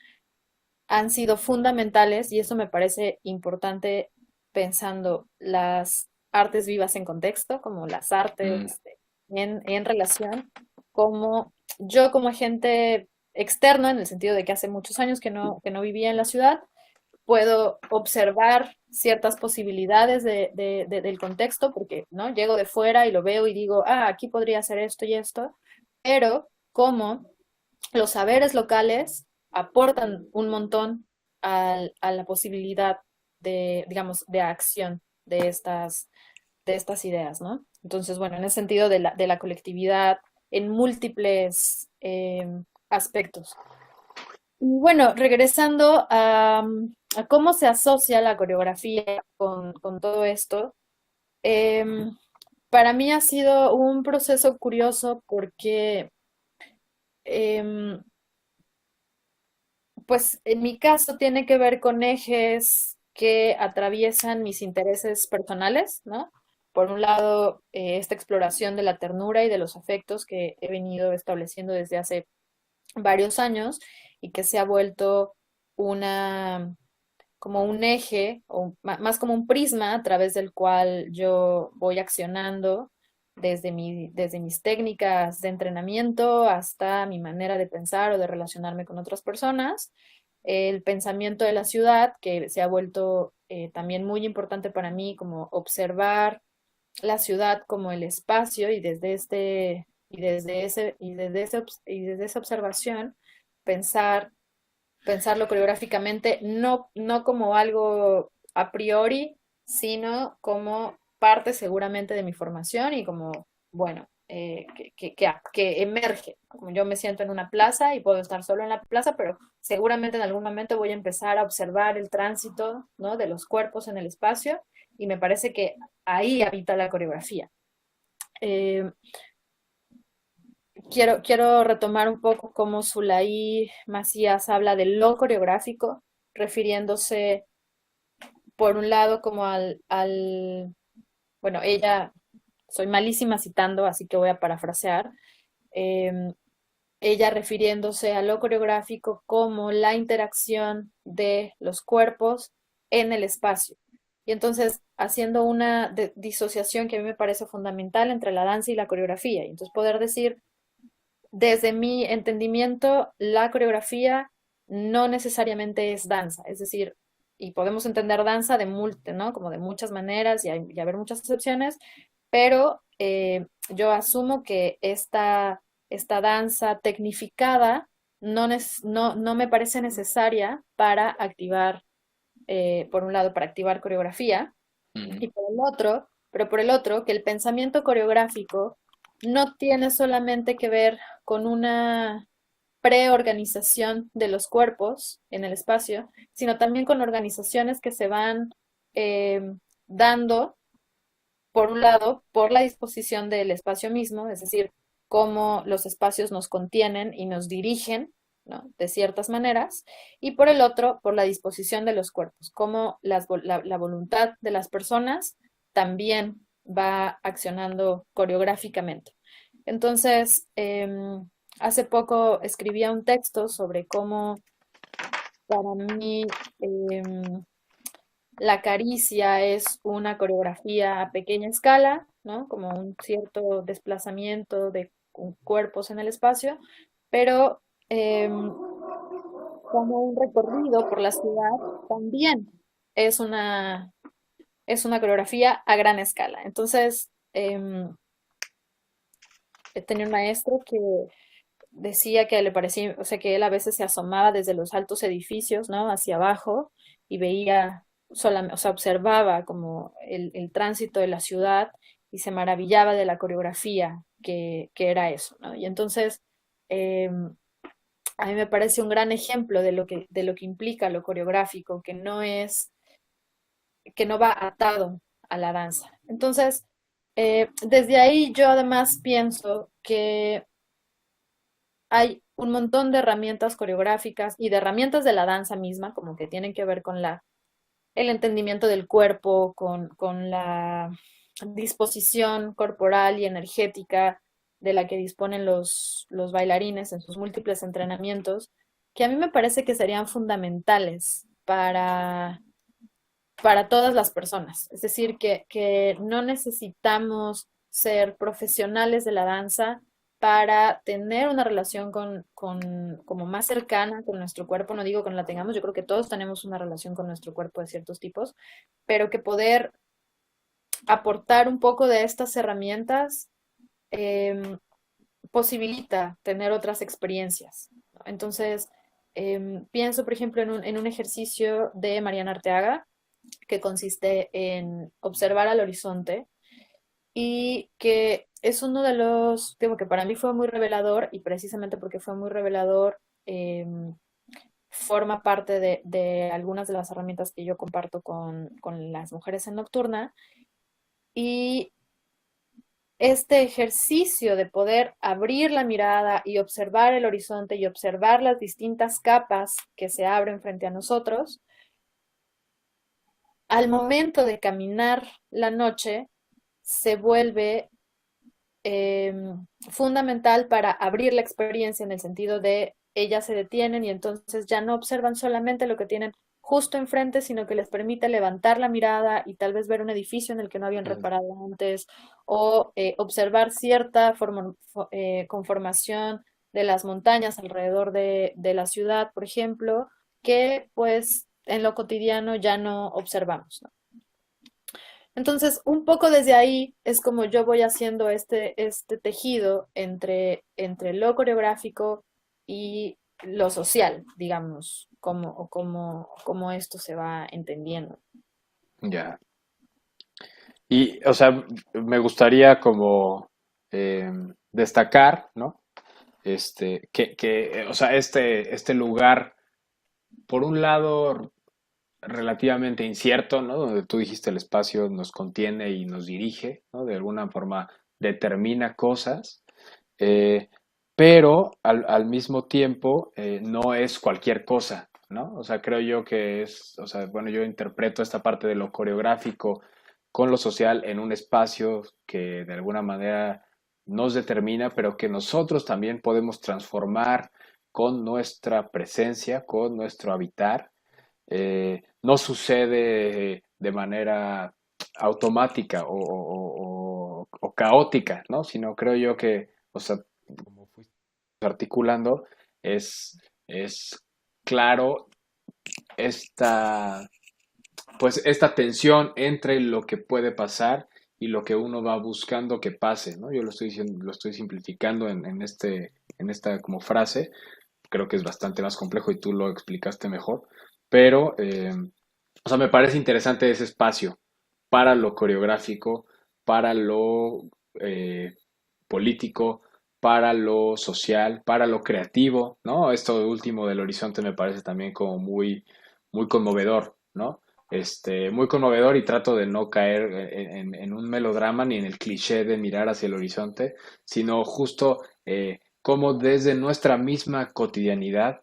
han sido fundamentales y eso me parece importante pensando las artes vivas en contexto, como las Mm, artes en relación, como yo como agente externo, en el sentido de que hace muchos años que no vivía en la ciudad, puedo observar ciertas posibilidades del contexto, porque ¿no? Llego de fuera y lo veo y digo, ah, aquí podría ser esto y esto, pero como los saberes locales aportan un montón a la posibilidad de, digamos, de acción de estas ideas, ¿no? Entonces, bueno, en ese sentido de la colectividad en múltiples aspectos. Y bueno, regresando a cómo se asocia la coreografía con todo esto, em, para mí ha sido un proceso curioso porque em, pues en mi caso tiene que ver con ejes que atraviesan mis intereses personales, ¿no? Por un lado, esta exploración de la ternura y de los afectos que he venido estableciendo desde hace varios años y que se ha vuelto una, como un eje, o más como un prisma a través del cual yo voy accionando desde mis técnicas de entrenamiento hasta mi manera de pensar o de relacionarme con otras personas. El pensamiento de la ciudad, que se ha vuelto también muy importante para mí, como observar la ciudad como el espacio y y desde esa observación pensar pensarlo coreográficamente, no como algo a priori, sino como parte seguramente de mi formación y como, bueno, que emerge. Como yo me siento en una plaza y puedo estar solo en la plaza, pero seguramente en algún momento voy a empezar a observar el tránsito, ¿no? De los cuerpos en el espacio y me parece que ahí habita la coreografía. Eh, quiero retomar un poco cómo Sulaí Macías habla de lo coreográfico, refiriéndose por un lado como bueno, ella, soy malísima citando, así que voy a parafrasear, eh, ella refiriéndose a lo coreográfico como la interacción de los cuerpos en el espacio. Y entonces haciendo una disociación que a mí me parece fundamental entre la danza y la coreografía. Y entonces poder decir, desde mi entendimiento, la coreografía no necesariamente es danza, es decir, y podemos entender danza ¿no? Como de muchas maneras y haber muchas excepciones, pero yo asumo que esta danza tecnificada no me parece necesaria para activar, por un lado, para activar coreografía, Ujú. y por el otro, que el pensamiento coreográfico no tiene solamente que ver con una preorganización de los cuerpos en el espacio, sino también con organizaciones que se van eh, dando, por un lado, por la disposición del espacio mismo, es decir, cómo los espacios nos contienen y nos dirigen, ¿no? De ciertas maneras, y por el otro, por la disposición de los cuerpos, cómo la voluntad de las personas también va accionando coreográficamente. Entonces, hace poco escribía un texto sobre cómo para mí la caricia es una coreografía a pequeña escala, ¿no? Como un cierto desplazamiento de cuerpos en el espacio, pero como un recorrido por la ciudad también es es una coreografía a gran escala. Entonces, tenía un maestro que decía que le parecía, o sea, que él a veces se asomaba desde los altos edificios, ¿no? Hacia abajo y veía solamente, o sea, observaba como el tránsito de la ciudad y se maravillaba de la coreografía que era eso, ¿no? Y entonces, eh, a mí me parece un gran ejemplo de lo que implica lo coreográfico, que no va atado a la danza. Entonces, desde ahí yo además pienso que hay un montón de herramientas coreográficas y de herramientas de la danza misma, como que tienen que ver con el entendimiento del cuerpo, con la disposición corporal y energética de la que disponen los bailarines en sus múltiples entrenamientos, que a mí me parece que serían fundamentales para todas las personas. Es decir, que no necesitamos ser profesionales de la danza para tener una relación como más cercana con nuestro cuerpo. No digo que no la tengamos, yo creo que todos tenemos una relación con nuestro cuerpo de ciertos tipos, pero que poder aportar un poco de estas herramientas eh, posibilita tener otras experiencias, ¿no? Entonces, pienso, por ejemplo, en un ejercicio de Mariana Arteaga, que consiste en observar al horizonte y que es uno de los, digo que para mí fue muy revelador y precisamente porque fue muy revelador, forma parte de algunas de las herramientas que yo comparto con las mujeres en Nocturna. Y este ejercicio de poder abrir la mirada y observar el horizonte y observar las distintas capas que se abren frente a nosotros, al momento de caminar la noche, se vuelve eh, fundamental para abrir la experiencia en el sentido de ellas se detienen y entonces ya no observan solamente lo que tienen justo enfrente, sino que les permite levantar la mirada y tal vez ver un edificio en el que no habían Mm. reparado antes o observar cierta conformación de las montañas alrededor de la ciudad, por ejemplo, que pues en lo cotidiano ya no observamos, ¿no? Entonces, un poco desde ahí es como yo voy haciendo este tejido entre lo coreográfico y lo social, digamos, cómo esto se va entendiendo. Ya. Y, o sea, me gustaría como eh, destacar, ¿no? O sea, este lugar, por un lado, relativamente incierto, ¿no? Donde tú dijiste el espacio nos contiene y nos dirige, ¿no? De alguna forma determina cosas, eh, pero al mismo tiempo no es cualquier cosa, ¿no? O sea, creo yo que es, o sea, bueno, yo interpreto esta parte de lo coreográfico con lo social en un espacio que de alguna manera nos determina, pero que nosotros también podemos transformar con nuestra presencia, con nuestro habitar. No sucede de manera automática o caótica, ¿no? Sino creo yo que, o sea, como fuiste articulando, es, es claro esta, pues esta tensión entre lo que puede pasar y lo que uno va buscando que pase, ¿no? Yo lo estoy diciendo, lo estoy simplificando en esta como frase, creo que es bastante más complejo y tú lo explicaste mejor, pero, o sea, me parece interesante ese espacio, para lo coreográfico, para lo eh, político, para lo social, para lo creativo, ¿no? Esto último del horizonte me parece también como muy conmovedor, ¿no? Muy conmovedor y trato de no caer en un melodrama ni en el cliché de mirar hacia el horizonte, sino justo cómo desde nuestra misma cotidianidad,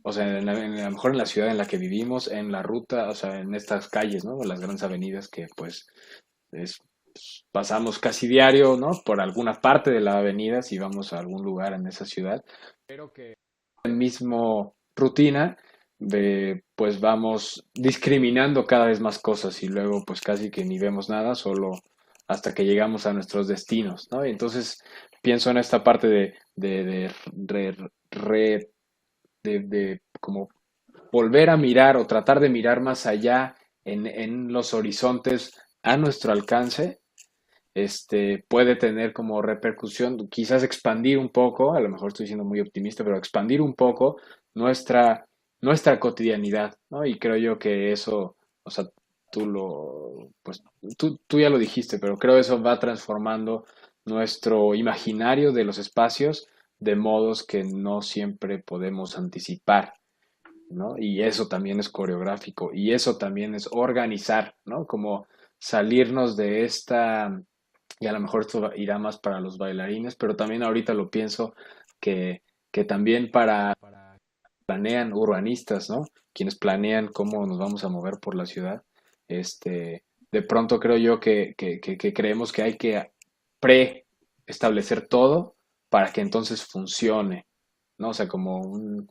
o sea, a lo mejor en la ciudad en la que vivimos, en la ruta, o sea, en estas calles, ¿no? Las grandes avenidas que pues es, pasamos casi diario, ¿no? Por alguna parte de la avenida si vamos a algún lugar en esa ciudad, pero que el mismo rutina pues vamos discriminando cada vez más cosas y luego pues casi que ni vemos nada, solo hasta que llegamos a nuestros destinos, ¿no? Y entonces pienso en esta parte re- de como volver a mirar o tratar de mirar más allá en los horizontes a nuestro alcance, puede tener como repercusión, quizás expandir un poco, a lo mejor estoy siendo muy optimista, pero expandir un poco nuestra, nuestra cotidianidad, ¿no? Y creo yo que eso, o sea, pues tú ya lo dijiste, pero creo eso va transformando nuestro imaginario de los espacios de modos que no siempre podemos anticipar, ¿no? Y eso también es coreográfico y eso también es organizar, ¿no? Como salirnos de esta, y a lo mejor esto irá más para los bailarines, pero también ahorita lo pienso que también para planean urbanistas, ¿no? Quienes planean cómo nos vamos a mover por la ciudad, de pronto creo yo que creemos que hay que preestablecer todo para que entonces funcione, ¿no? O sea, como un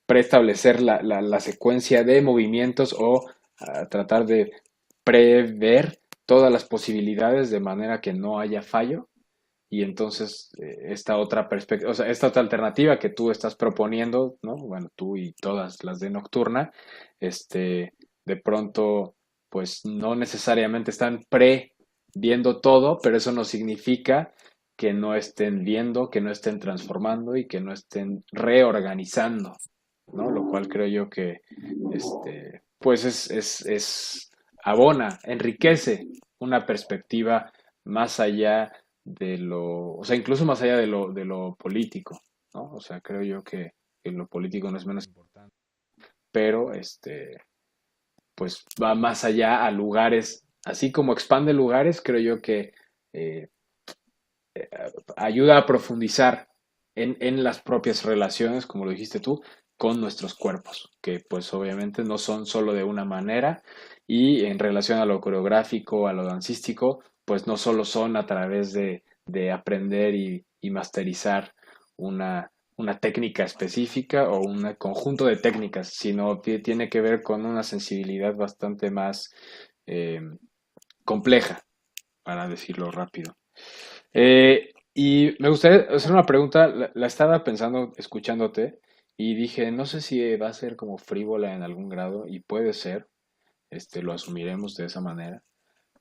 preestablecer la secuencia de movimientos o tratar de prever todas las posibilidades de manera que no haya fallo y entonces esta otra perspectiva, o sea, esta otra alternativa que tú estás proponiendo, ¿no? Bueno, tú y todas las de Nocturna, de pronto, pues no necesariamente están viendo todo, pero eso no significa que no estén viendo, que no estén transformando y que no estén reorganizando, ¿no? Lo cual creo yo que, pues es abona, enriquece una perspectiva más allá o sea, incluso más allá de lo político, ¿no? O sea, creo yo que lo político no es menos importante, pero pues va más allá a lugares, así como expande lugares, creo yo que eh, ayuda a profundizar en las propias relaciones, como lo dijiste tú, con nuestros cuerpos, que pues obviamente no son solo de una manera y en relación a lo coreográfico, a lo dancístico, pues no solo son a través de aprender y masterizar una técnica específica o un conjunto de técnicas, sino que tiene que ver con una sensibilidad bastante más eh, compleja, para decirlo rápido. Y me gustaría hacer una pregunta, la estaba pensando escuchándote y dije, no sé si va a ser como frívola en algún grado y puede ser, lo asumiremos de esa manera,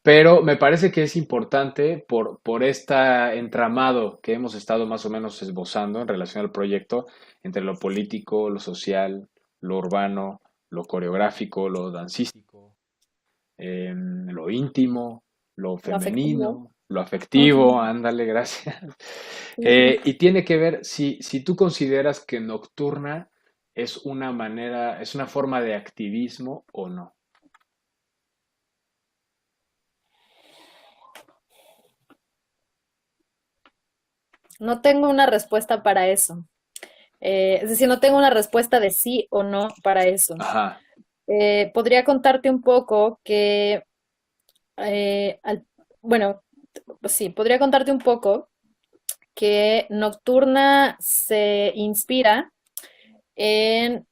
pero me parece que es importante por este entramado que hemos estado más o menos esbozando en relación al proyecto entre lo político, lo social, lo urbano, lo coreográfico, lo dancístico, lo íntimo, lo Lo afectivo. femenino, lo afectivo, Ujú. ándale, gracias. Sí, sí. Y tiene que ver si tú consideras que Nocturna es una manera, es una forma de activismo o no. No tengo una respuesta para eso. Es decir, no tengo una respuesta de sí o no para eso. Ajá, Podría contarte un poco que, al- bueno, sí, podría contarte un poco que Nocturna se inspira en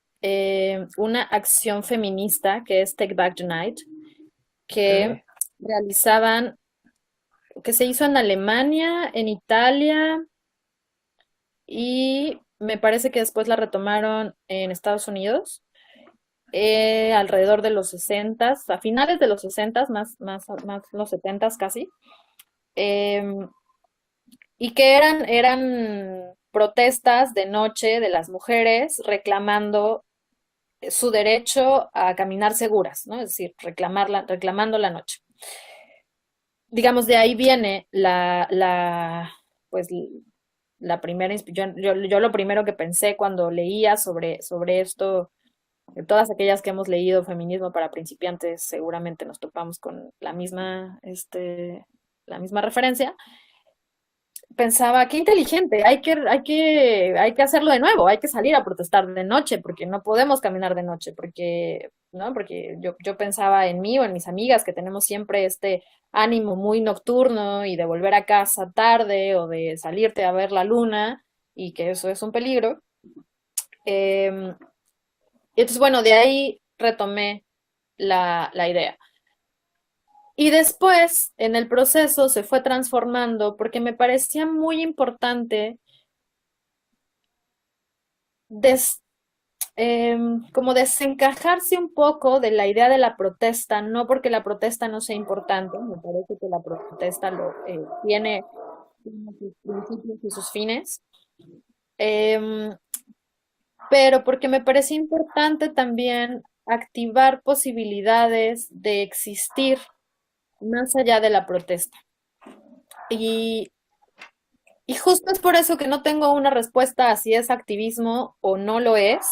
una acción feminista que es Take Back the Night, que ok, realizaban, que se hizo en Alemania, en Italia y me parece que después la retomaron en Estados Unidos, alrededor de los 60, a finales de los 60, más los 70 casi, em, y que eran protestas de noche de las mujeres reclamando su derecho a caminar seguras, ¿no? Es decir, reclamando la noche. digamos, de ahí viene pues, la primera inspiración. Yo lo primero que pensé cuando leía sobre esto, de todas aquellas que hemos leído Feminismo para principiantes, seguramente nos topamos con la misma referencia. Pensaba, qué inteligente, hay que hacerlo de nuevo, hay que salir a protestar de noche, porque no podemos caminar de noche, porque, ¿no? Porque yo pensaba en mí o en mis amigas que tenemos siempre este ánimo muy nocturno y de volver a casa tarde o de salirte a ver la luna y que eso es un peligro. Em, y entonces, bueno, de ahí retomé la idea. Y después, en el proceso, se fue transformando porque me parecía muy importante des- como desencajarse un poco de la idea de la protesta, no porque la protesta no sea importante, me parece que la protesta tiene sus principios y sus fines, em, pero porque me parece importante también activar posibilidades de existir más allá de la protesta. Y, y justo es por eso que no tengo una respuesta a si es activismo o no lo es.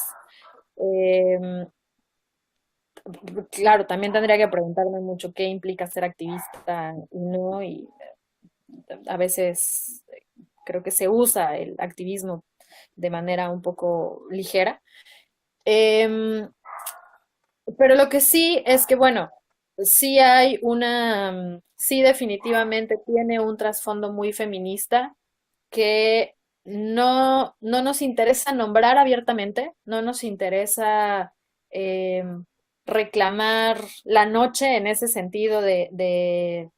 Em, Claro, también tendría que preguntarme mucho qué implica ser activista y no, y a veces creo que se usa el activismo de manera un poco ligera. Em, pero lo que sí es que, bueno, sí definitivamente tiene un trasfondo muy feminista que no nos interesa nombrar abiertamente, no nos interesa eh, reclamar la noche en ese sentido de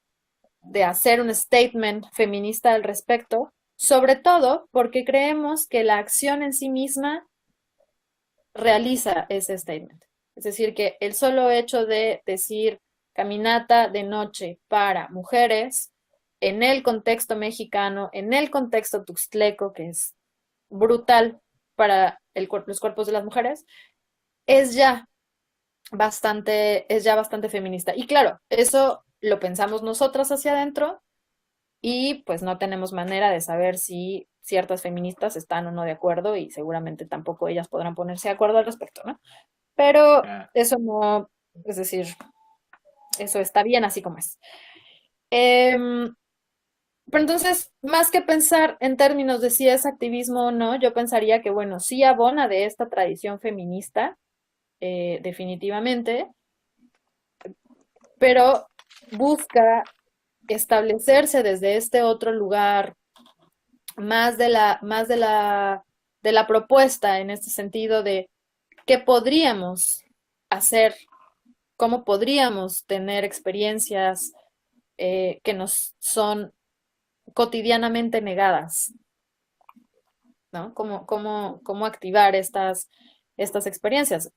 hacer un statement feminista al respecto, sobre todo porque creemos que la acción en sí misma realiza ese statement. Es decir, que el solo hecho de decir caminata de noche para mujeres en el contexto mexicano, en el contexto tuxtleco, que es brutal para los cuerpos de las mujeres, es ya es ya bastante feminista. Y claro, eso lo pensamos nosotras hacia adentro y pues no tenemos manera de saber si ciertas feministas están o no de acuerdo y seguramente tampoco ellas podrán ponerse de acuerdo al respecto, ¿no? Pero Ah, eso no, es decir, eso está bien así como es. Em, pero entonces, más que pensar en términos de si es activismo o no, yo pensaría que, bueno, sí abona de esta tradición feminista, definitivamente, pero busca establecerse desde este otro lugar, de la propuesta en este sentido de qué podríamos hacer, cómo podríamos tener experiencias que nos son cotidianamente negadas, ¿no? Cómo activar estas experiencias.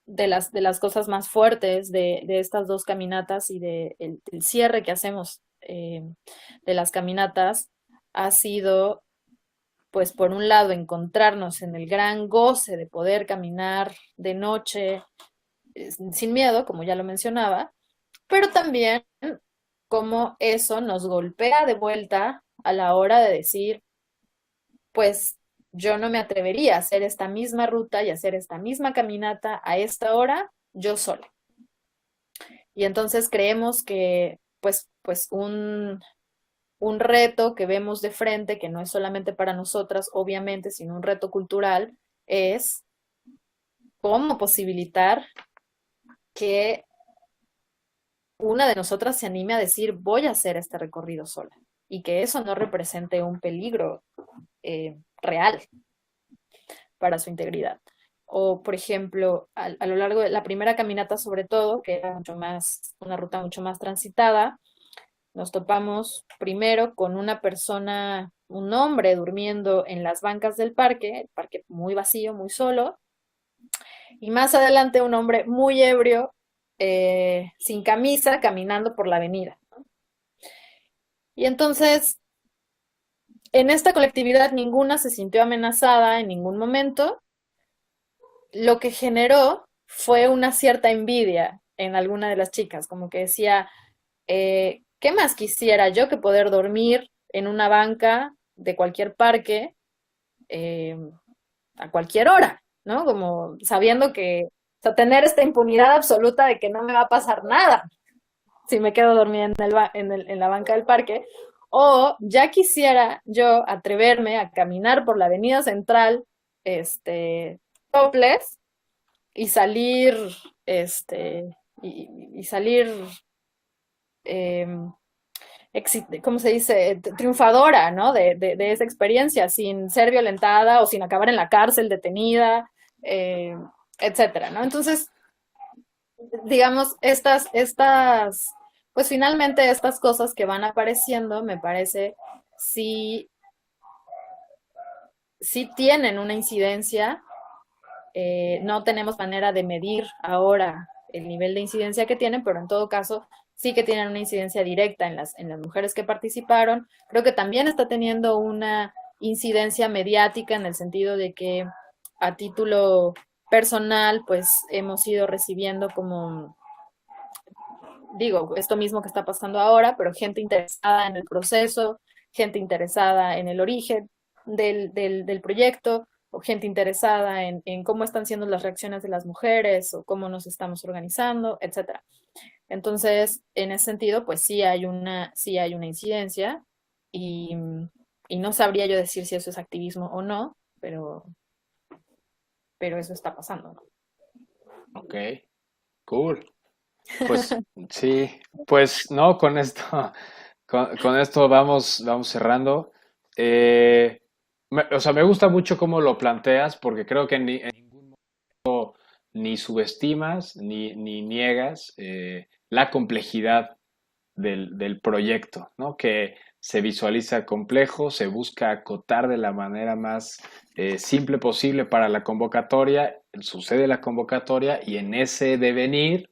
De las cosas más fuertes de estas dos caminatas y el cierre que hacemos de las caminatas ha sido, pues, por un lado, encontrarnos en el gran goce de poder caminar de noche sin miedo, como ya lo mencionaba, pero también cómo eso nos golpea de vuelta a la hora de decir, pues yo no me atrevería a hacer esta misma ruta y hacer esta misma caminata a esta hora yo sola. Y entonces creemos que un reto que vemos de frente, que no es solamente para nosotras, obviamente, sino un reto cultural, es cómo posibilitar que una de nosotras se anime a decir, voy a hacer este recorrido sola, y que eso no represente un peligro real para su integridad. O, por ejemplo, a lo largo de la primera caminata, sobre todo, que era una ruta mucho más transitada, nos topamos primero con una persona, un hombre durmiendo en las bancas del parque, el parque muy vacío, muy solo, y más adelante un hombre muy ebrio, sin camisa, caminando por la avenida. Y entonces, en esta colectividad ninguna se sintió amenazada en ningún momento. Lo que generó fue una cierta envidia en alguna de las chicas, como que decía, ¿qué más quisiera yo que poder dormir en una banca de cualquier parque eh, a cualquier hora, ¿no? Como sabiendo que, o sea, tener esta impunidad absoluta de que no me va a pasar nada si me quedo dormida en la banca del parque. O ya quisiera yo atreverme a caminar por la avenida central, topless, y salir, y salir, eh, ¿cómo se dice? Triunfadora, ¿no? De esa experiencia, sin ser violentada o sin acabar en la cárcel detenida, eh, etcétera, ¿no? Entonces, digamos, pues finalmente estas cosas que van apareciendo, me parece, sí, sí tienen una incidencia. No tenemos manera de medir ahora el nivel de incidencia que tienen, pero en todo caso sí que tienen una incidencia directa en las mujeres que participaron. Creo que también está teniendo una incidencia mediática en el sentido de que a título personal, pues hemos ido recibiendo como, digo, esto mismo que está pasando ahora, pero gente interesada en el proceso, gente interesada en el origen del proyecto, o gente interesada en cómo están siendo las reacciones de las mujeres, o cómo nos estamos organizando, etcétera. Entonces, en ese sentido, pues sí hay una incidencia, y, y no sabría yo decir si eso es activismo o no, pero eso está pasando, ¿no? Ok, cool. Pues sí, pues no, con esto, con esto vamos cerrando. O sea, me gusta mucho cómo lo planteas porque creo que ni subestimas ni niegas la complejidad del proyecto, ¿no? Que se visualiza complejo, se busca acotar de la manera más simple posible para la convocatoria, sucede la convocatoria y en ese devenir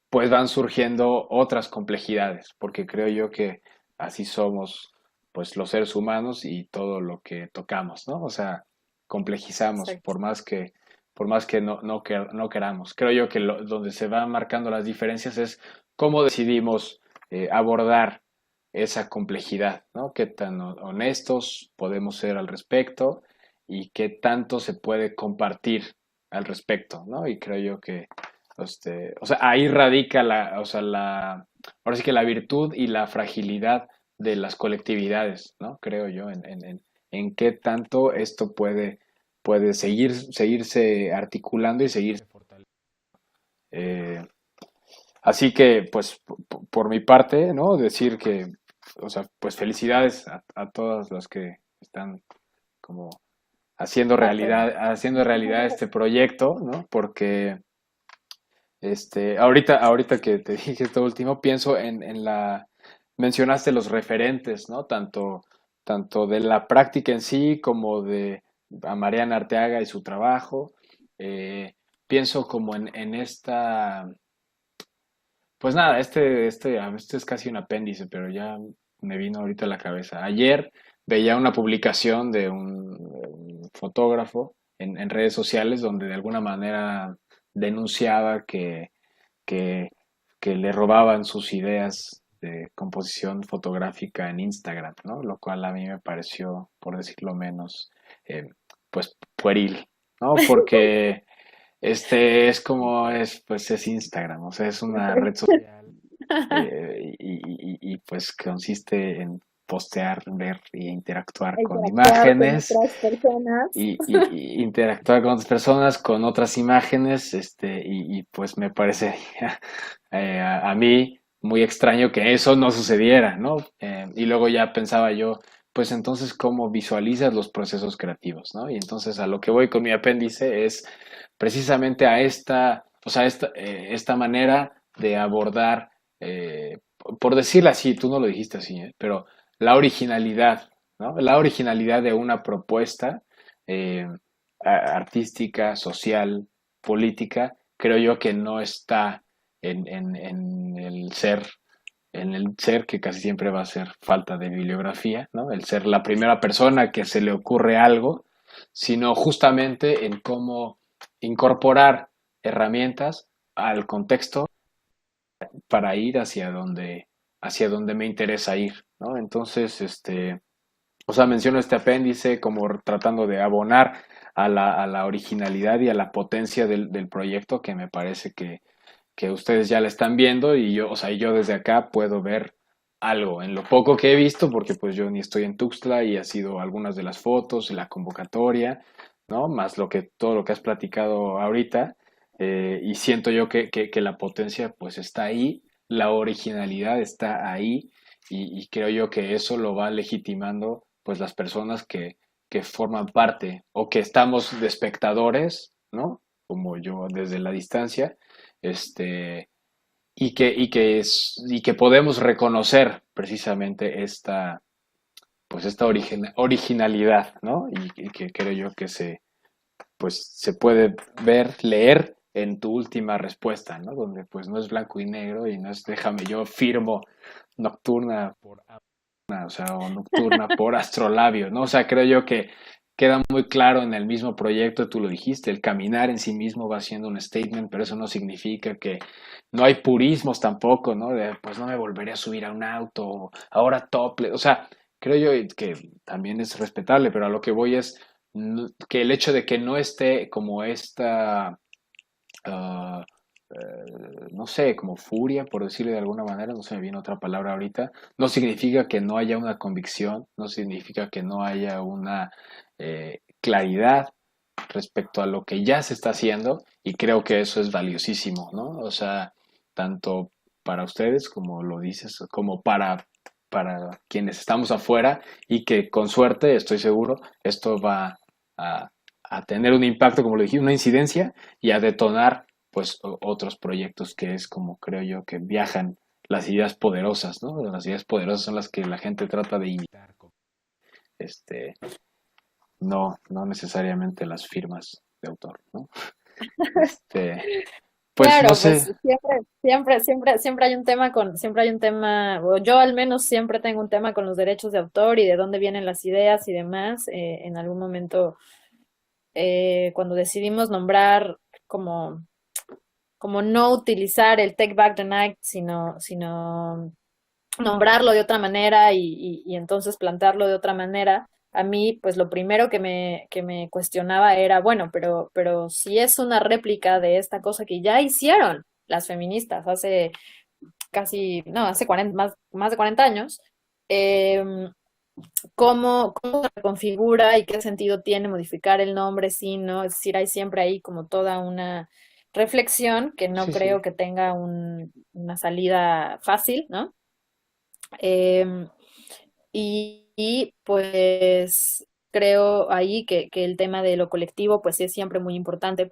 pues van surgiendo otras complejidades, porque creo yo que así somos pues los seres humanos y todo lo que tocamos, ¿no? O sea, complejizamos Exacto. por más que no queramos. Creo yo que donde se van marcando las diferencias es cómo decidimos abordar esa complejidad, ¿no? Qué tan honestos podemos ser al respecto y qué tanto se puede compartir al respecto, ¿no? Y creo yo que o sea, ahí radica ahora sí que la virtud y la fragilidad de las colectividades, ¿no? Creo yo, en qué tanto esto puede seguirse articulando y seguirse fortaleciendo. Eh, Así que, pues, por mi parte, ¿no? Decir que, o sea, pues felicidades a todas las que están como Gracias. haciendo realidad este proyecto, ¿no? Porque ahorita que te dije esto último, pienso mencionaste los referentes, ¿no? Tanto de la práctica en sí como de a Mariana Arteaga y su trabajo. Pienso como en esta, pues nada, este es casi un apéndice, pero ya me vino ahorita a la cabeza. Ayer veía una publicación de un fotógrafo en redes sociales donde de alguna manera denunciaba que, que le robaban sus ideas de composición fotográfica en Instagram, ¿no? Lo cual a mí me pareció, por decirlo menos, eh, pues pueril, ¿no? Porque pues es Instagram, o sea, es una red social pues consiste en postear, ver e interactuar con Interactuar con imágenes otras personas. y interactuar con otras personas, con otras imágenes, pues me parece a mí muy extraño que eso no sucediera, ¿no? Y luego ya pensaba yo, pues entonces, ¿cómo visualizas los procesos creativos, ¿no? Y entonces a lo que voy con mi apéndice es precisamente a esta manera de abordar, por decirlo así, tú no lo dijiste así, pero la originalidad, ¿no? La originalidad de una propuesta eh, artística, social, política, creo yo que no está en en el ser que casi siempre va a ser falta de bibliografía, ¿no? El ser la primera persona que se le ocurre algo, sino justamente en cómo incorporar herramientas al contexto para ir hacia donde me interesa ir, ¿no? Entonces, o sea, menciono este apéndice como tratando de abonar a la originalidad y a la potencia del proyecto que me parece que ustedes ya la están viendo y yo, o sea, yo desde acá puedo ver algo en lo poco que he visto, porque pues yo ni estoy en Tuxtla y ha sido algunas de las fotos, la convocatoria, ¿no? Más todo lo que has platicado ahorita, y siento yo que la potencia pues está ahí, la originalidad está ahí, y creo yo que eso lo va legitimando pues las personas que forman parte o que estamos de espectadores, ¿no? Como yo desde la distancia, este, y que podemos reconocer precisamente pues esta originalidad, ¿no? Y que creo yo que pues se puede ver, leer en tu última respuesta, ¿no? Donde pues no es blanco y negro y no es déjame yo firmo nocturna por o sea, o nocturna por astrolabio, ¿no? O sea, creo yo que queda muy claro en el mismo proyecto, tú lo dijiste, el caminar en sí mismo va siendo un statement, pero eso no significa que no hay purismos tampoco, ¿no? De, pues no me volveré a subir a un auto, ahora tople, o sea, creo yo que también es respetable, pero a lo que voy es que el hecho de que no esté como esta ah, no sé, como furia, por decirlo de alguna manera, no se me viene otra palabra ahorita, no significa que no haya una convicción, no significa que no haya una claridad respecto a lo que ya se está haciendo y creo que eso es valiosísimo, ¿no? O sea, tanto para ustedes, como lo dices, como para quienes estamos afuera y que con suerte, estoy seguro, esto va a, a tener un impacto, como lo dije, una incidencia y a detonar pues otros proyectos que es como creo yo que viajan las ideas poderosas, ¿no? Las ideas poderosas son las que la gente trata de imitar. Este, no necesariamente las firmas de autor, ¿no? Este, pues no Claro, pues sé. siempre hay un tema siempre hay un tema, o yo al menos siempre tengo un tema con los derechos de autor y de dónde vienen las ideas y demás. En algún momento, cuando decidimos nombrar como, como no utilizar el Take Back the Night, sino nombrarlo de otra manera y entonces plantearlo de otra manera, a mí, pues lo primero que me cuestionaba era, bueno, pero si es una réplica de esta cosa que ya hicieron las feministas hace casi, no, hace 40, más de 40 años, eh, cómo se reconfigura y qué sentido tiene modificar el nombre, sí, ¿no? Es decir, hay siempre ahí como toda una reflexión que no Sí, sí. creo que tenga una salida fácil, ¿no? Em, pues creo ahí que el tema de lo colectivo pues es siempre muy importante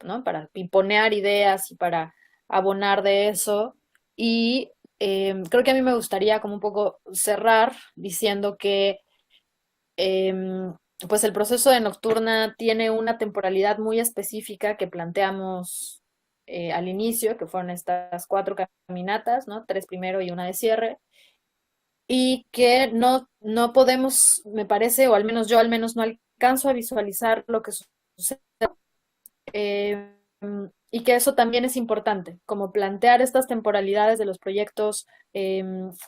¿no? Para pimponear ideas y para abonar de eso. Y creo que a mí me gustaría como un poco cerrar diciendo que em, pues el proceso de Nocturna tiene una temporalidad muy específica que planteamos al inicio, que fueron estas 4 caminatas, ¿no? 3 primero y una de cierre y que no podemos, me parece, o al menos yo al menos no alcanzo a visualizar lo que sucede, eh, y que eso también es importante, como plantear estas temporalidades de los proyectos, eh,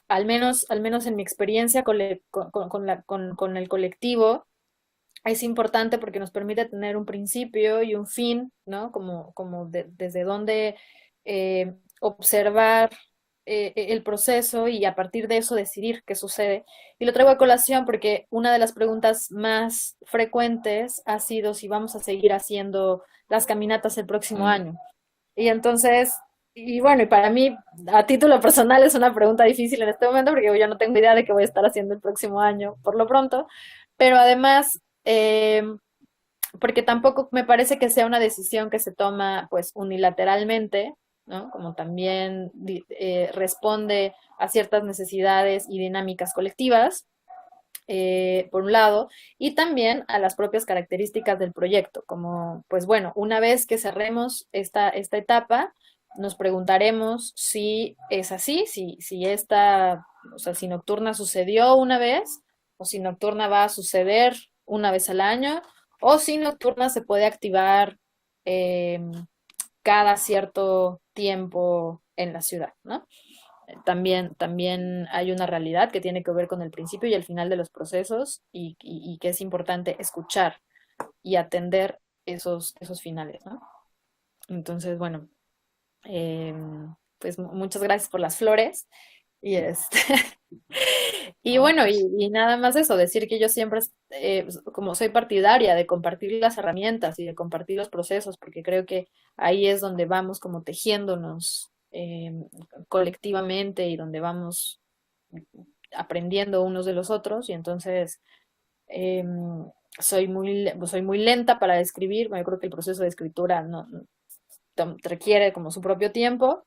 al menos en mi experiencia con el colectivo, es importante porque nos permite tener un principio y un fin, ¿no? Desde dónde observar el proceso y a partir de eso decidir qué sucede. Y lo traigo a colación porque una de las preguntas más frecuentes ha sido si vamos a seguir haciendo las caminatas el próximo Mm, año. Y entonces, y bueno, y para mí, a título personal, es una pregunta difícil en este momento porque yo no tengo idea de qué voy a estar haciendo el próximo año, por lo pronto, pero además, porque tampoco me parece que sea una decisión que se toma pues unilateralmente, ¿no? Como también responde a ciertas necesidades y dinámicas colectivas, por un lado, y también a las propias características del proyecto, como, pues bueno, una vez que cerremos esta etapa, nos preguntaremos si es así, si esta, o sea, si Nocturna sucedió una vez, o si Nocturna va a suceder una vez al año, o si Nocturna se puede activar cada cierto tiempo en la ciudad, ¿no? también hay una realidad que tiene que ver con el principio y el final de los procesos y que es importante escuchar y atender esos finales, ¿no? Entonces, bueno, eh, pues muchas gracias por las flores y y No, bueno, pues, y nada más eso, decir que yo siempre, como soy partidaria de compartir las herramientas y de compartir los procesos, porque creo que ahí es donde vamos como tejiéndonos colectivamente y donde vamos aprendiendo unos de los otros y entonces eh, soy muy lenta para escribir, yo creo que el proceso de escritura requiere como su propio tiempo,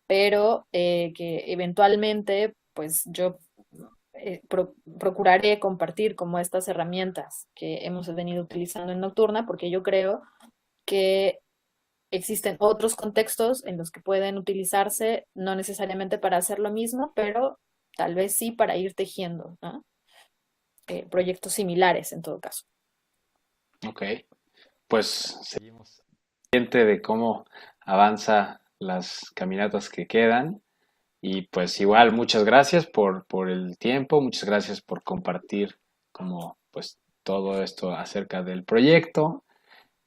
pero que eventualmente pues yo procuraré compartir como estas herramientas que hemos venido utilizando en Nocturna, porque yo creo que existen otros contextos en los que pueden utilizarse, no necesariamente para hacer lo mismo, pero tal vez sí para ir tejiendo, ¿no? Proyectos similares en todo caso. ok. Pues seguimos pendiente de cómo avanza las caminatas que quedan. Y pues igual, muchas gracias por el tiempo, muchas gracias por compartir como pues todo esto acerca del proyecto.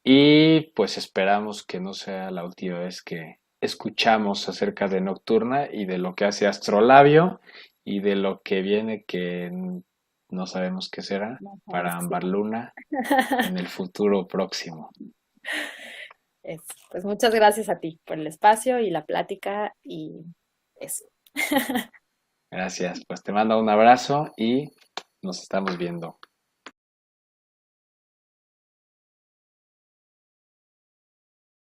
Y pues esperamos que no sea la última vez que escuchamos acerca de Nocturna y de lo que hace Astrolabio y de lo que viene que no sabemos qué será No sabes para qué Ámbar Luna en el futuro próximo. Pues muchas gracias a ti por el espacio y la plática y eso. Gracias, pues te mando un abrazo y nos estamos viendo.